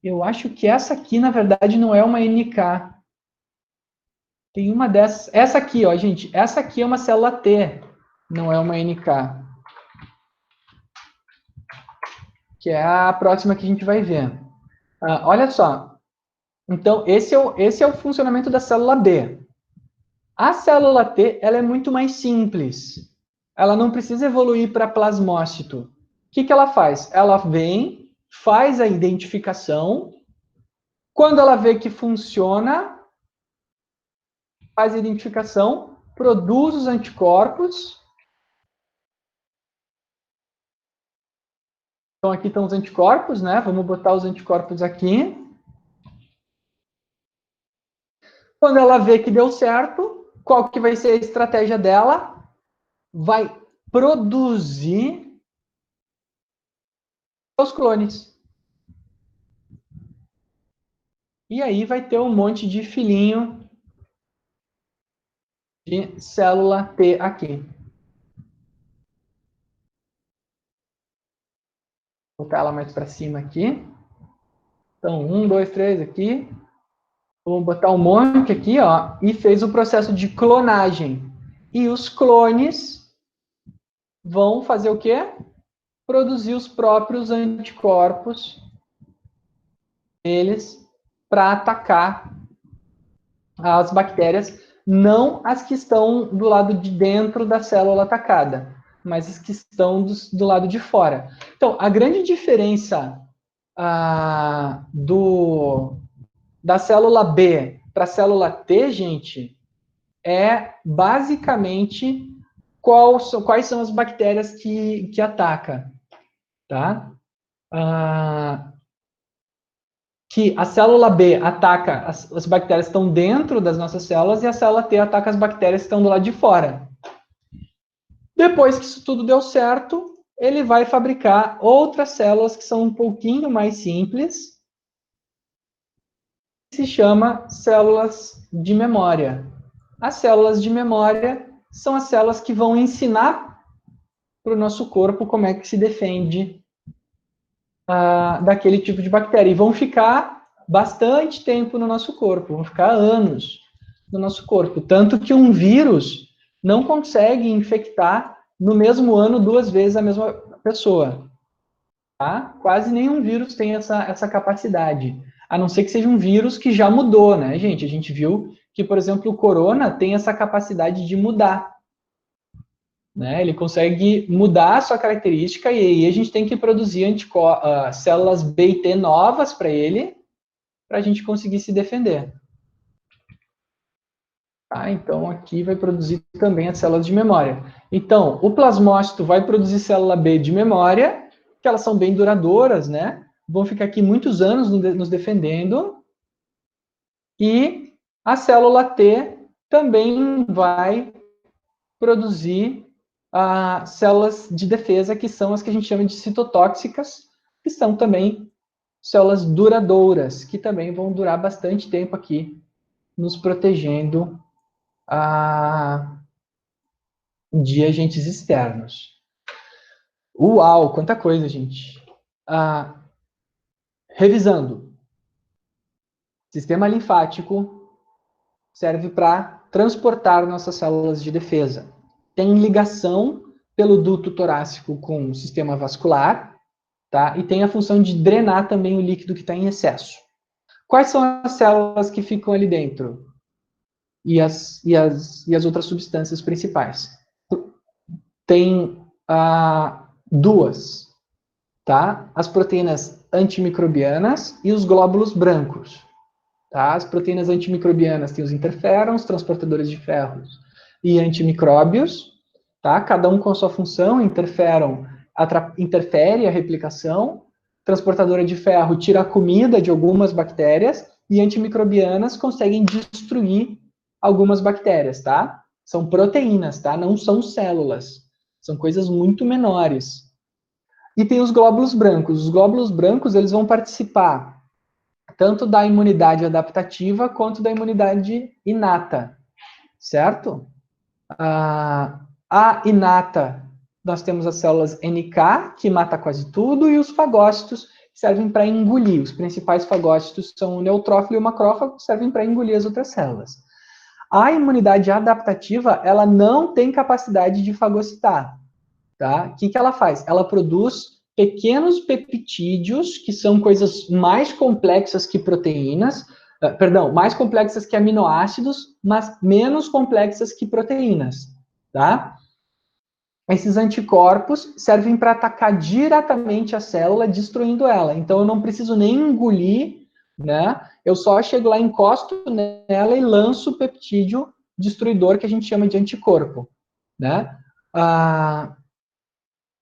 eu acho que essa aqui, na verdade, não é uma NK. Tem uma dessas. Essa aqui, ó, gente. Essa aqui é uma célula T, não é uma NK. Que é a próxima que a gente vai ver. Olha só. Então, esse é o funcionamento da célula B. A célula T, ela é muito mais simples. Ela não precisa evoluir para plasmócito. O que ela faz? Ela vem, faz a identificação. Quando ela vê que funciona, faz a identificação, produz os anticorpos. Então, aqui estão os anticorpos, né? Vamos botar os anticorpos aqui. Quando ela vê que deu certo, qual que vai ser a estratégia dela? Vai produzir os clones. E aí vai ter um monte de filhinho de célula T aqui. Vou botar ela mais para cima aqui. Então, 1, 2, 3 aqui. Vou botar um monte aqui, ó, e fez o processo de clonagem. E os clones vão fazer o quê? Produzir os próprios anticorpos deles para atacar as bactérias, não as que estão do lado de dentro da célula atacada, mas as que estão do lado de fora. Então, a grande diferença da célula B para a célula T, gente, é basicamente quais são as bactérias que ataca, tá? Que a célula B ataca as bactérias que estão dentro das nossas células e a célula T ataca as bactérias que estão do lado de fora. Depois que isso tudo deu certo, ele vai fabricar outras células que são um pouquinho mais simples, que se chama células de memória. As células de memória são as células que vão ensinar para o nosso corpo como é que se defende daquele tipo de bactéria. E vão ficar bastante tempo no nosso corpo, vão ficar anos no nosso corpo. Tanto que um vírus não consegue infectar no mesmo ano 2 vezes a mesma pessoa. Tá? Quase nenhum vírus tem essa capacidade. A não ser que seja um vírus que já mudou, né, gente? A gente viu que, por exemplo, o corona tem essa capacidade de mudar. Né? Ele consegue mudar a sua característica e aí a gente tem que produzir células B e T novas para ele, para a gente conseguir se defender. Tá? Então, aqui vai produzir também as células de memória. Então, o plasmócito vai produzir célula B de memória, que elas são bem duradouras, né? Vão ficar aqui muitos anos nos defendendo. E a célula T também vai produzir células de defesa, que são as que a gente chama de citotóxicas, que são também células duradouras, que também vão durar bastante tempo aqui, nos protegendo de agentes externos. Uau, quanta coisa, gente. Revisando. Sistema linfático serve para transportar nossas células de defesa. Tem ligação pelo duto torácico com o sistema vascular, tá? E tem a função de drenar também o líquido que está em excesso. Quais são as células que ficam ali dentro? E as outras substâncias principais? Tem duas, tá? As proteínas antimicrobianas e os glóbulos brancos. Tá? As proteínas antimicrobianas têm os interferons, transportadores de ferros e antimicróbios, tá? Cada um com a sua função. Interferon interfere a replicação, transportadora de ferro tira a comida de algumas bactérias e antimicrobianas conseguem destruir algumas bactérias, tá? São proteínas, tá? Não são células. São coisas muito menores. E tem os glóbulos brancos. Os glóbulos brancos, eles vão participar tanto da imunidade adaptativa quanto da imunidade inata, certo? A inata, nós temos as células NK, que mata quase tudo, e os fagócitos, que servem para engolir. Os principais fagócitos são o neutrófilo e o macrófago, que servem para engolir as outras células. A imunidade adaptativa, ela não tem capacidade de fagocitar, tá? O que ela faz? Ela produz pequenos peptídeos, que são coisas mais complexas que proteínas, mais complexas que aminoácidos, mas menos complexas que proteínas, tá? Esses anticorpos servem para atacar diretamente a célula, destruindo ela. Então, eu não preciso nem engolir, né? Eu só chego lá, encosto nela e lanço o peptídeo destruidor, que a gente chama de anticorpo, né?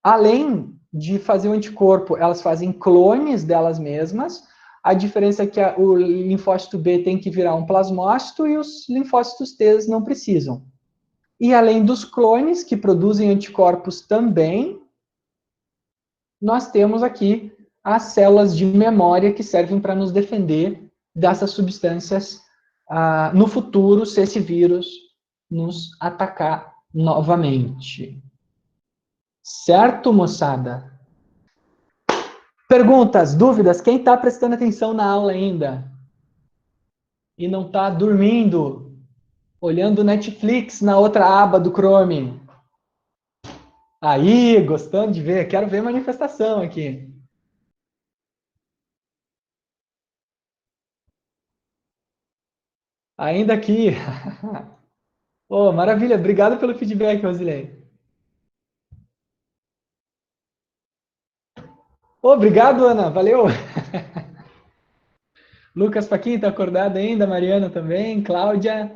Além de fazer o anticorpo, elas fazem clones delas mesmas. A diferença é que o linfócito B tem que virar um plasmócito e os linfócitos T não precisam. E além dos clones, que produzem anticorpos também, nós temos aqui as células de memória que servem para nos defender dessas substâncias no futuro, se esse vírus nos atacar novamente. Certo, moçada? Perguntas, dúvidas? Quem está prestando atenção na aula ainda? E não está dormindo, olhando Netflix na outra aba do Chrome? Aí, gostando de ver, quero ver manifestação aqui. Ainda aqui. Oh, maravilha, obrigado pelo feedback, Rosilei. Oh, obrigado, Ana, valeu. Lucas Paquim tá acordado ainda, Mariana também, Cláudia.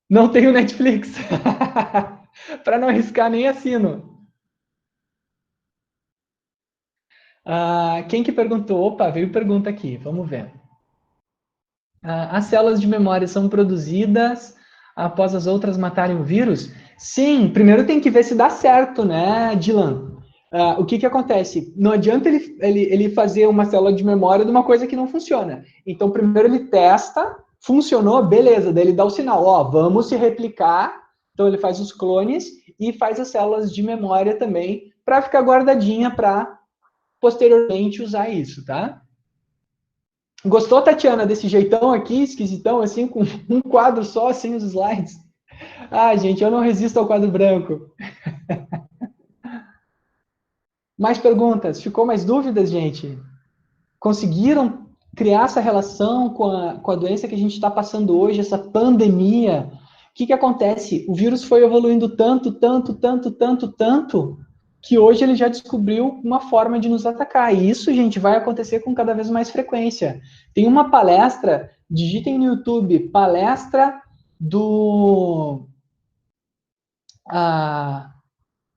Não tenho Netflix. Para não arriscar, nem assino. Quem que perguntou? Opa, veio pergunta aqui, vamos ver. As células de memória são produzidas após as outras matarem o vírus? Sim, primeiro tem que ver se dá certo, né, Dylan? O que acontece? Não adianta ele fazer uma célula de memória de uma coisa que não funciona. Então, primeiro ele testa, funcionou, beleza, daí ele dá o sinal, ó, vamos se replicar. Então, ele faz os clones e faz as células de memória também, para ficar guardadinha para posteriormente usar isso, tá? Gostou, Tatiana, desse jeitão aqui, esquisitão, assim, com um quadro só, sem os slides? Ah, gente, eu não resisto ao quadro branco. Mais perguntas? Ficou mais dúvidas, gente? Conseguiram criar essa relação com a doença que a gente está passando hoje, essa pandemia? O que acontece? O vírus foi evoluindo tanto, tanto, tanto, tanto, tanto, que hoje ele já descobriu uma forma de nos atacar. E isso, gente, vai acontecer com cada vez mais frequência. Tem uma palestra, digitem no YouTube, palestra do...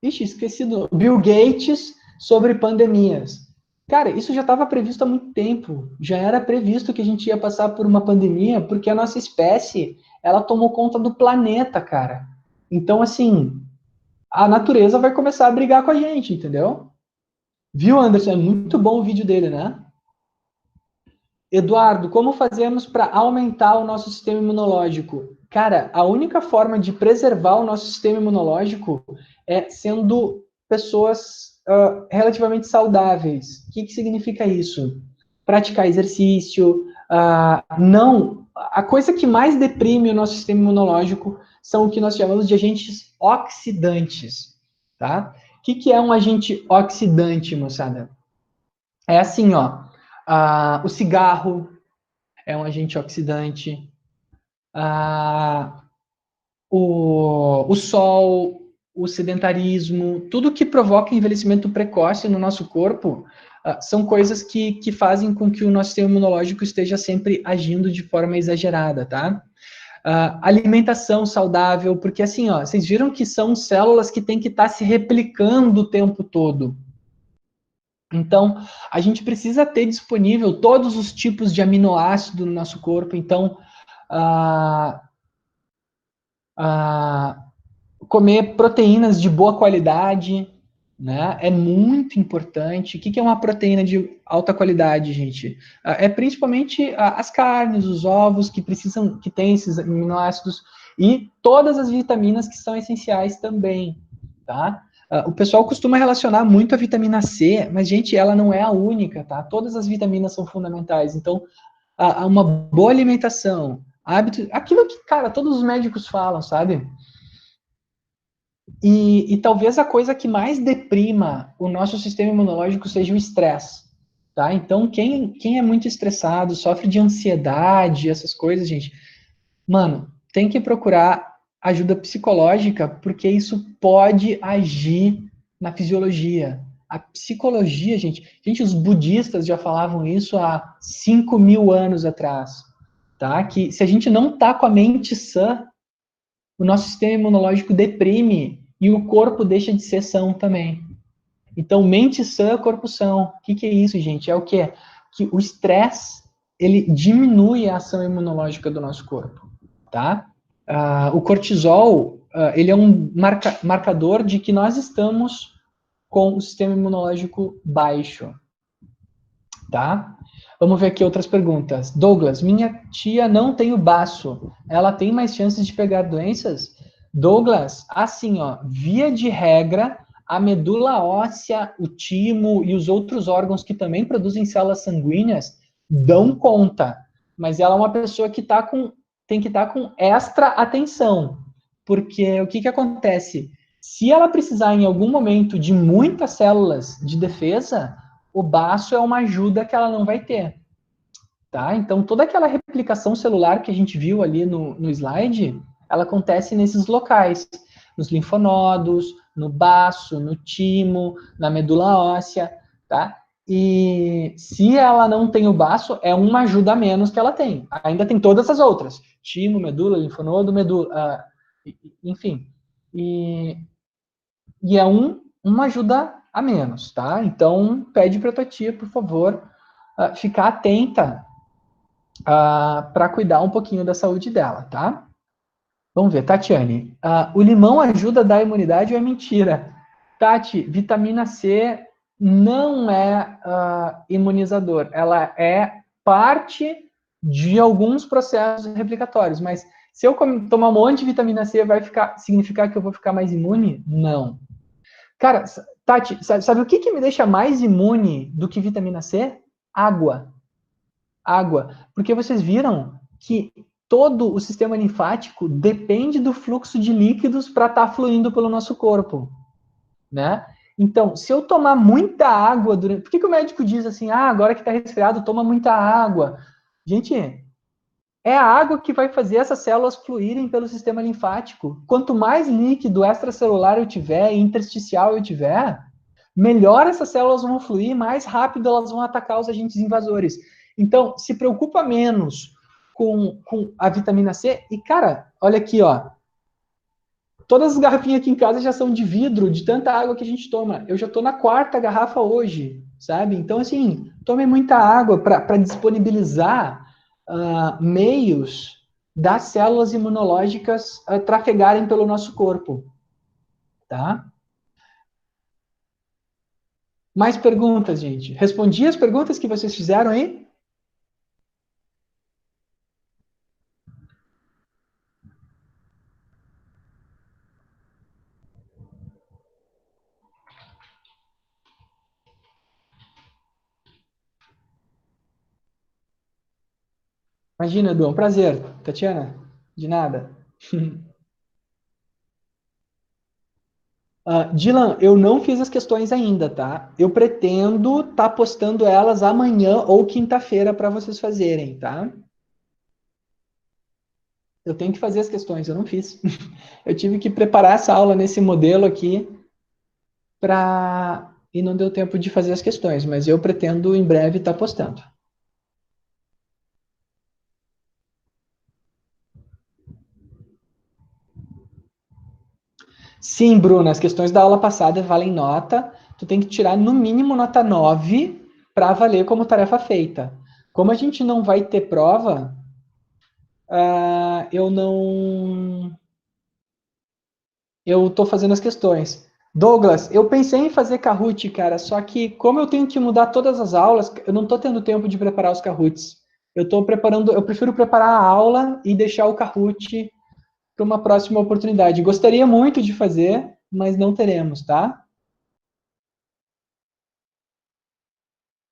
esqueci do Bill Gates sobre pandemias. Cara, isso já estava previsto há muito tempo. Já era previsto que a gente ia passar por uma pandemia, porque a nossa espécie, ela tomou conta do planeta, cara. Então, assim, a natureza vai começar a brigar com a gente, entendeu? Viu, Anderson? É muito bom o vídeo dele, né? Eduardo, como fazemos para aumentar o nosso sistema imunológico? Cara, a única forma de preservar o nosso sistema imunológico é sendo pessoas relativamente saudáveis. O que significa isso? Praticar exercício. Não. A coisa que mais deprime o nosso sistema imunológico são o que nós chamamos de agentes oxidantes. Tá? O que é um agente oxidante, moçada? É assim, ó. O cigarro é um agente oxidante. Ah, o sol, o sedentarismo, tudo que provoca envelhecimento precoce no nosso corpo são coisas que fazem com que o nosso sistema imunológico esteja sempre agindo de forma exagerada, tá? Alimentação saudável, porque assim, ó, vocês viram que são células que têm que estar se replicando o tempo todo. Então, a gente precisa ter disponível todos os tipos de aminoácido no nosso corpo. Então, comer proteínas de boa qualidade, né? É muito importante. O que é uma proteína de alta qualidade, gente? É principalmente as carnes, os ovos que precisam, que têm esses aminoácidos e todas as vitaminas que são essenciais também, tá? O pessoal costuma relacionar muito a vitamina C, mas, gente, ela não é a única, tá? Todas as vitaminas são fundamentais. Então, uma boa alimentação, hábito, aquilo que, cara, todos os médicos falam, sabe? E talvez a coisa que mais deprima o nosso sistema imunológico seja o estresse, tá? Então, quem é muito estressado, sofre de ansiedade, essas coisas, gente, mano, tem que procurar ajuda psicológica, porque isso pode agir na fisiologia. A psicologia, gente, os budistas já falavam isso há 5.000 anos atrás, tá? Que se a gente não tá com a mente sã, o nosso sistema imunológico deprime e o corpo deixa de ser são também. Então, mente sã, corpo são. O que é isso, gente? É o que? Que o estresse, ele diminui a ação imunológica do nosso corpo, tá? O cortisol, ele é um marcador de que nós estamos com o sistema imunológico baixo, tá? Vamos ver aqui outras perguntas. Douglas, minha tia não tem o baço. Ela tem mais chances de pegar doenças? Douglas, assim, ó, via de regra, a medula óssea, o timo e os outros órgãos que também produzem células sanguíneas dão conta, mas ela é uma pessoa que tem que estar com extra atenção, porque o que acontece? Se ela precisar em algum momento de muitas células de defesa, o baço é uma ajuda que ela não vai ter. Tá? Então, toda aquela replicação celular que a gente viu ali no slide, ela acontece nesses locais, nos linfonodos, no baço, no timo, na medula óssea, tá? E se ela não tem o baço, é uma ajuda a menos que ela tem. Ainda tem todas as outras, timo, medula, linfonodo, medula, enfim. E é uma ajuda a menos, tá? Então, pede para tua tia, por favor, ficar atenta para cuidar um pouquinho da saúde dela, tá? Vamos ver, Tatiane. O limão ajuda a dar imunidade ou é mentira? Tati, vitamina C não é imunizador. Ela é parte de alguns processos replicatórios, mas se eu tomar um monte de vitamina C, significar que eu vou ficar mais imune? Não. Cara, Tati, sabe o que me deixa mais imune do que vitamina C? Água. Água. Porque vocês viram que todo o sistema linfático depende do fluxo de líquidos para estar fluindo pelo nosso corpo, né? Então, se eu tomar muita água durante... Por que o médico diz assim, agora que está resfriado, toma muita água? Gente, é a água que vai fazer essas células fluírem pelo sistema linfático. Quanto mais líquido extracelular eu tiver, intersticial eu tiver, melhor essas células vão fluir, mais rápido elas vão atacar os agentes invasores. Então, se preocupa menos com a vitamina C. E, cara, olha aqui, ó. Todas as garrafinhas aqui em casa já são de vidro, de tanta água que a gente toma. Eu já estou na 4ª garrafa hoje, sabe? Então, assim, tome muita água para disponibilizar meios das células imunológicas trafegarem pelo nosso corpo, tá? Mais perguntas, gente? Respondi as perguntas que vocês fizeram aí? Imagina, Edu, é um prazer. Tatiana, de nada. Dylan, eu não fiz as questões ainda, tá? Eu pretendo estar postando elas amanhã ou quinta-feira para vocês fazerem, tá? Eu tenho que fazer as questões, eu não fiz. Eu tive que preparar essa aula nesse modelo aqui e não deu tempo de fazer as questões, mas eu pretendo em breve estar postando. Sim, Bruna, as questões da aula passada valem nota. Tu tem que tirar no mínimo nota 9 para valer como tarefa feita. Como a gente não vai ter prova, eu não. Eu estou fazendo as questões. Douglas, eu pensei em fazer Kahoot, cara, só que como eu tenho que mudar todas as aulas, eu não estou tendo tempo de preparar os Kahoots. Eu prefiro preparar a aula e deixar o Kahoot para uma próxima oportunidade. Gostaria muito de fazer, mas não teremos, tá?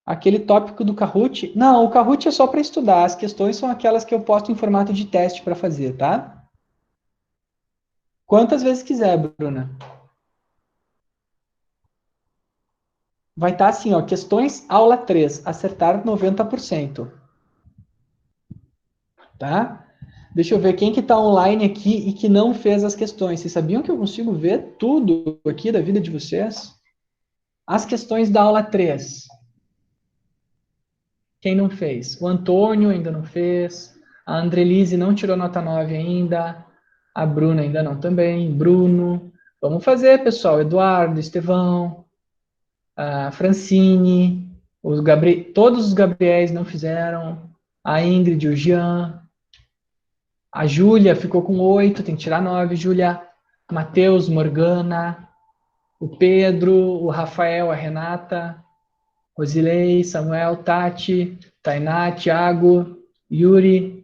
Aquele tópico do Kahoot? Não, o Kahoot é só para estudar. As questões são aquelas que eu posto em formato de teste para fazer, tá? Quantas vezes quiser, Bruna. Vai estar assim, ó, questões aula 3, acertar 90%, tá? Deixa eu ver quem que está online aqui e que não fez as questões. Vocês sabiam que eu consigo ver tudo aqui da vida de vocês? As questões da aula 3. Quem não fez? O Antônio ainda não fez. A Andrelise não tirou nota 9 ainda. A Bruna ainda não também. Bruno. Vamos fazer, pessoal. Eduardo, Estevão, a Francine, todos os Gabriéis não fizeram. A Ingrid, o Jean. A Júlia ficou com 8, tem que tirar 9, Júlia. Matheus, Morgana. O Pedro, o Rafael, a Renata. Rosilei, Samuel, Tati, Tainá, Thiago, Yuri.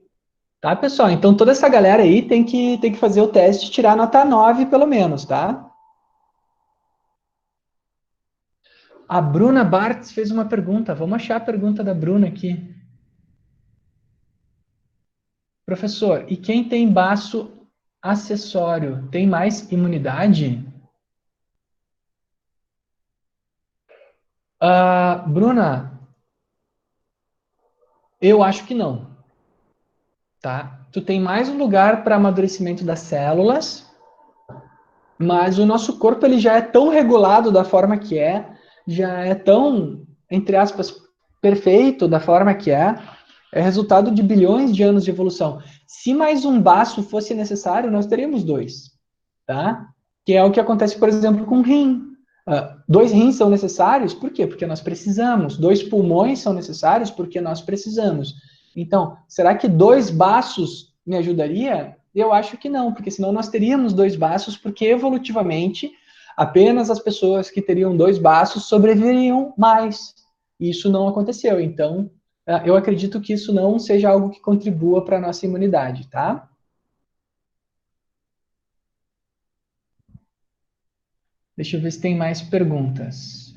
Tá, pessoal? Então toda essa galera aí tem que fazer o teste e tirar nota 9 pelo menos, tá? A Bruna Bartz fez uma pergunta. Vamos achar a pergunta da Bruna aqui. Professor, e quem tem baço acessório tem mais imunidade? Bruna, eu acho que não, tá? Tu tem mais um lugar para amadurecimento das células, mas o nosso corpo ele já é tão regulado da forma que é, já é tão, entre aspas, perfeito da forma que é resultado de bilhões de anos de evolução. Se mais um baço fosse necessário, nós teríamos dois, tá? Que é o que acontece, por exemplo, com o rim. Dois rins são necessários, por quê? Porque nós precisamos. Dois pulmões são necessários porque nós precisamos. Então, será que dois baços me ajudaria? Eu acho que não, porque senão nós teríamos dois baços, porque evolutivamente apenas as pessoas que teriam dois baços sobreviveriam mais. Isso não aconteceu. Então, eu acredito que isso não seja algo que contribua para a nossa imunidade, tá? Deixa eu ver se tem mais perguntas.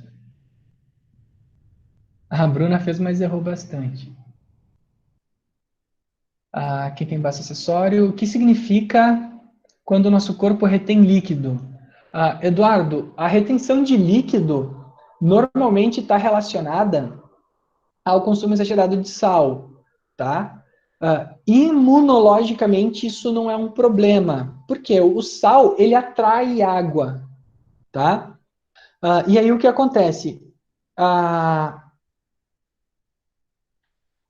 A Bruna fez, mas errou bastante. Aqui tem base acessório. O que significa quando o nosso corpo retém líquido? Eduardo, a retenção de líquido normalmente está relacionada ao consumo exagerado de sal, tá? Imunologicamente isso não é um problema, porque o sal ele atrai água, tá? E aí o que acontece? Ah,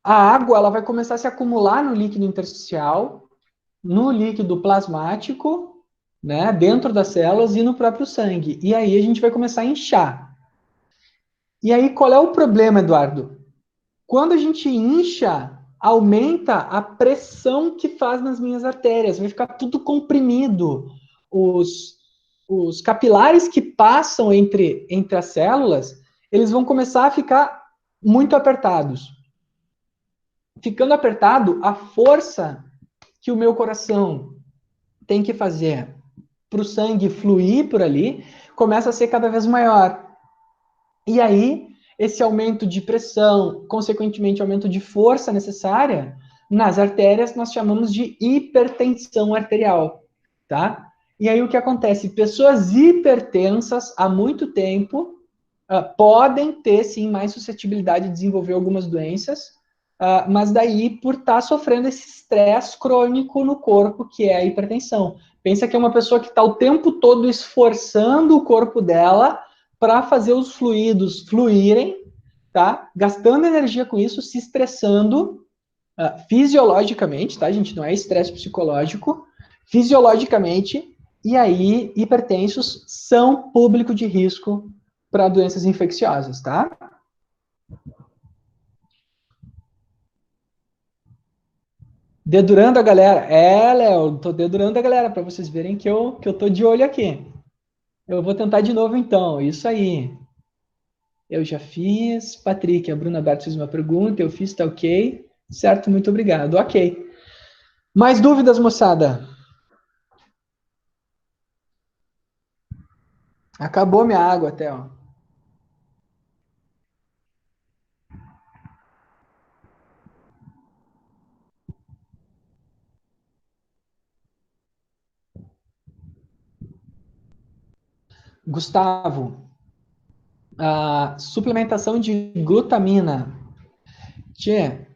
a água ela vai começar a se acumular no líquido intersticial, no líquido plasmático, né, dentro das células e no próprio sangue. E aí a gente vai começar a inchar. E aí qual é o problema, Eduardo? Quando a gente incha, aumenta a pressão que faz nas minhas artérias, vai ficar tudo comprimido. Os, os capilares que passam entre as células, eles vão começar a ficar muito apertados. Ficando apertado, a força que o meu coração tem que fazer para o sangue fluir por ali começa a ser cada vez maior. E aí, esse aumento de pressão, consequentemente, aumento de força necessária nas artérias, nós chamamos de hipertensão arterial, tá? E aí o que acontece? Pessoas hipertensas há muito tempo podem ter, sim, mais suscetibilidade de desenvolver algumas doenças, mas daí por estar sofrendo esse estresse crônico no corpo, que é a hipertensão. Pensa que é uma pessoa que está o tempo todo esforçando o corpo dela para fazer os fluidos fluírem, tá? Gastando energia com isso, se estressando fisiologicamente, tá, gente? Não é estresse psicológico, fisiologicamente, e aí hipertensos são público de risco para doenças infecciosas, tá? Dedurando a galera. Léo, tô dedurando a galera para vocês verem que eu tô de olho aqui. Eu vou tentar de novo então. Isso aí. Eu já fiz. Patrick, a Bruna Berto fez uma pergunta. Eu fiz, tá ok. Certo, muito obrigado. Ok. Mais dúvidas, moçada? Acabou minha água até, ó. Gustavo, a suplementação de glutamina. Tchê,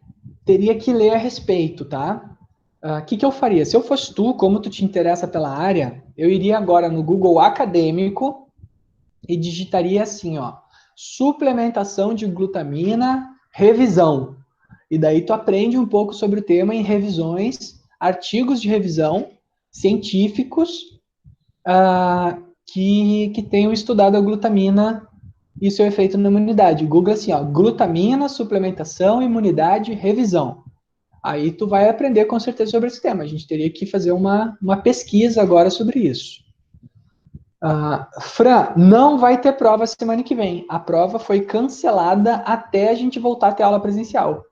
teria que ler a respeito, tá? O que eu faria? Se eu fosse tu, como tu te interessa pela área, eu iria agora no Google acadêmico e digitaria assim, ó, suplementação de glutamina, revisão. E daí tu aprende um pouco sobre o tema em revisões, artigos de revisão científicos que tenham estudado a glutamina e seu efeito na imunidade. Google assim, ó, glutamina, suplementação, imunidade, revisão. Aí tu vai aprender com certeza sobre esse tema. A gente teria que fazer uma pesquisa agora sobre isso. Fran, não vai ter prova semana que vem. A prova foi cancelada até a gente voltar a ter aula presencial.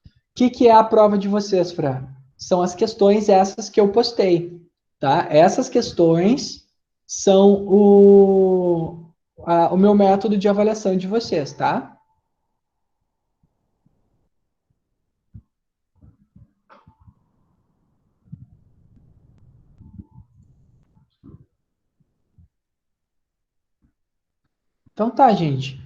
O que é a prova de vocês, Fran? São as questões essas que eu postei, tá? Essas questões são o meu método de avaliação de vocês, tá? Então tá, gente.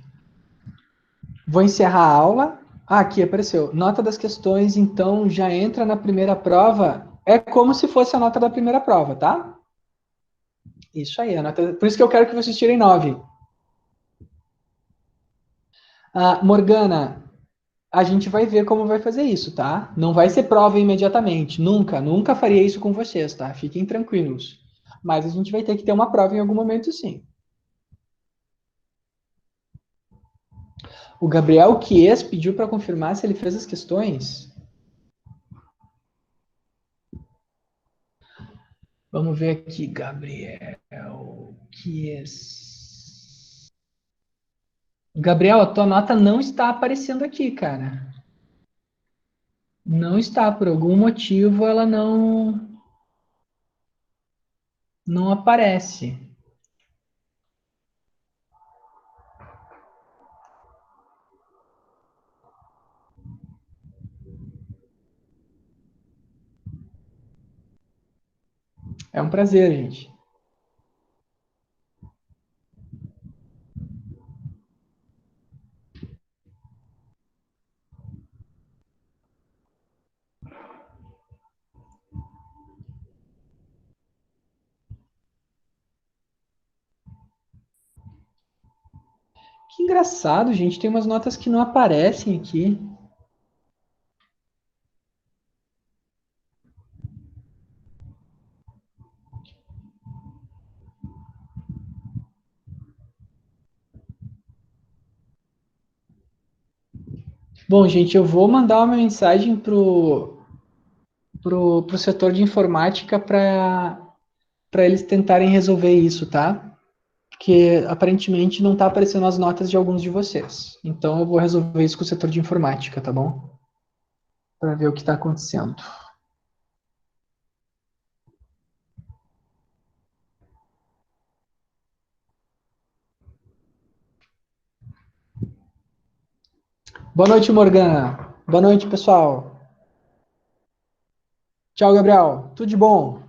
Vou encerrar a aula. Ah, aqui apareceu. Nota das questões, então, já entra na primeira prova. É como se fosse a nota da primeira prova, tá? Isso aí. Por isso que eu quero que vocês tirem 9. Ah, Morgana, a gente vai ver como vai fazer isso, tá? Não vai ser prova imediatamente. Nunca, nunca faria isso com vocês, tá? Fiquem tranquilos. Mas a gente vai ter que ter uma prova em algum momento, sim. O Gabriel Kies pediu para confirmar se ele fez as questões. Vamos ver aqui, Gabriel Kies. Gabriel, a tua nota não está aparecendo aqui, cara. Não está, por algum motivo ela não aparece. É um prazer, gente. Que engraçado, gente. Tem umas notas que não aparecem aqui. Bom, gente, eu vou mandar uma mensagem pro setor de informática para eles tentarem resolver isso, tá? Porque aparentemente não está aparecendo as notas de alguns de vocês. Então eu vou resolver isso com o setor de informática, tá bom? Para ver o que está acontecendo. Boa noite, Morgana. Boa noite, pessoal. Tchau, Gabriel. Tudo de bom.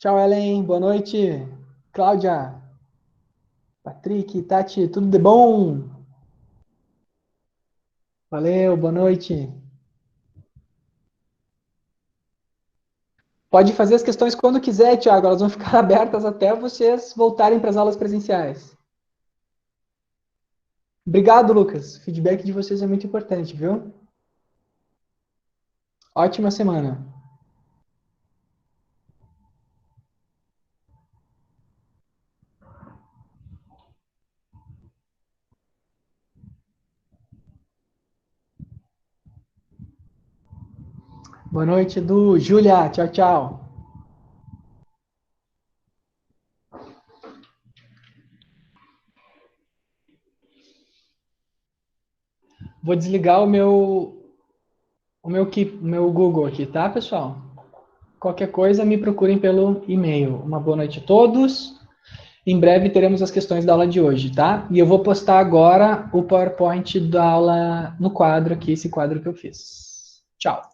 Tchau, Ellen. Boa noite. Cláudia, Patrick, Tati, tudo de bom? Valeu, boa noite. Pode fazer as questões quando quiser, Thiago. Elas vão ficar abertas até vocês voltarem para as aulas presenciais. Obrigado, Lucas. O feedback de vocês é muito importante, viu? Ótima semana. Boa noite, Edu. Júlia, tchau, tchau. Vou desligar o meu Google aqui, tá, pessoal? Qualquer coisa, me procurem pelo e-mail. Uma boa noite a todos. Em breve teremos as questões da aula de hoje, tá? E eu vou postar agora o PowerPoint da aula no quadro aqui, esse quadro que eu fiz. Tchau.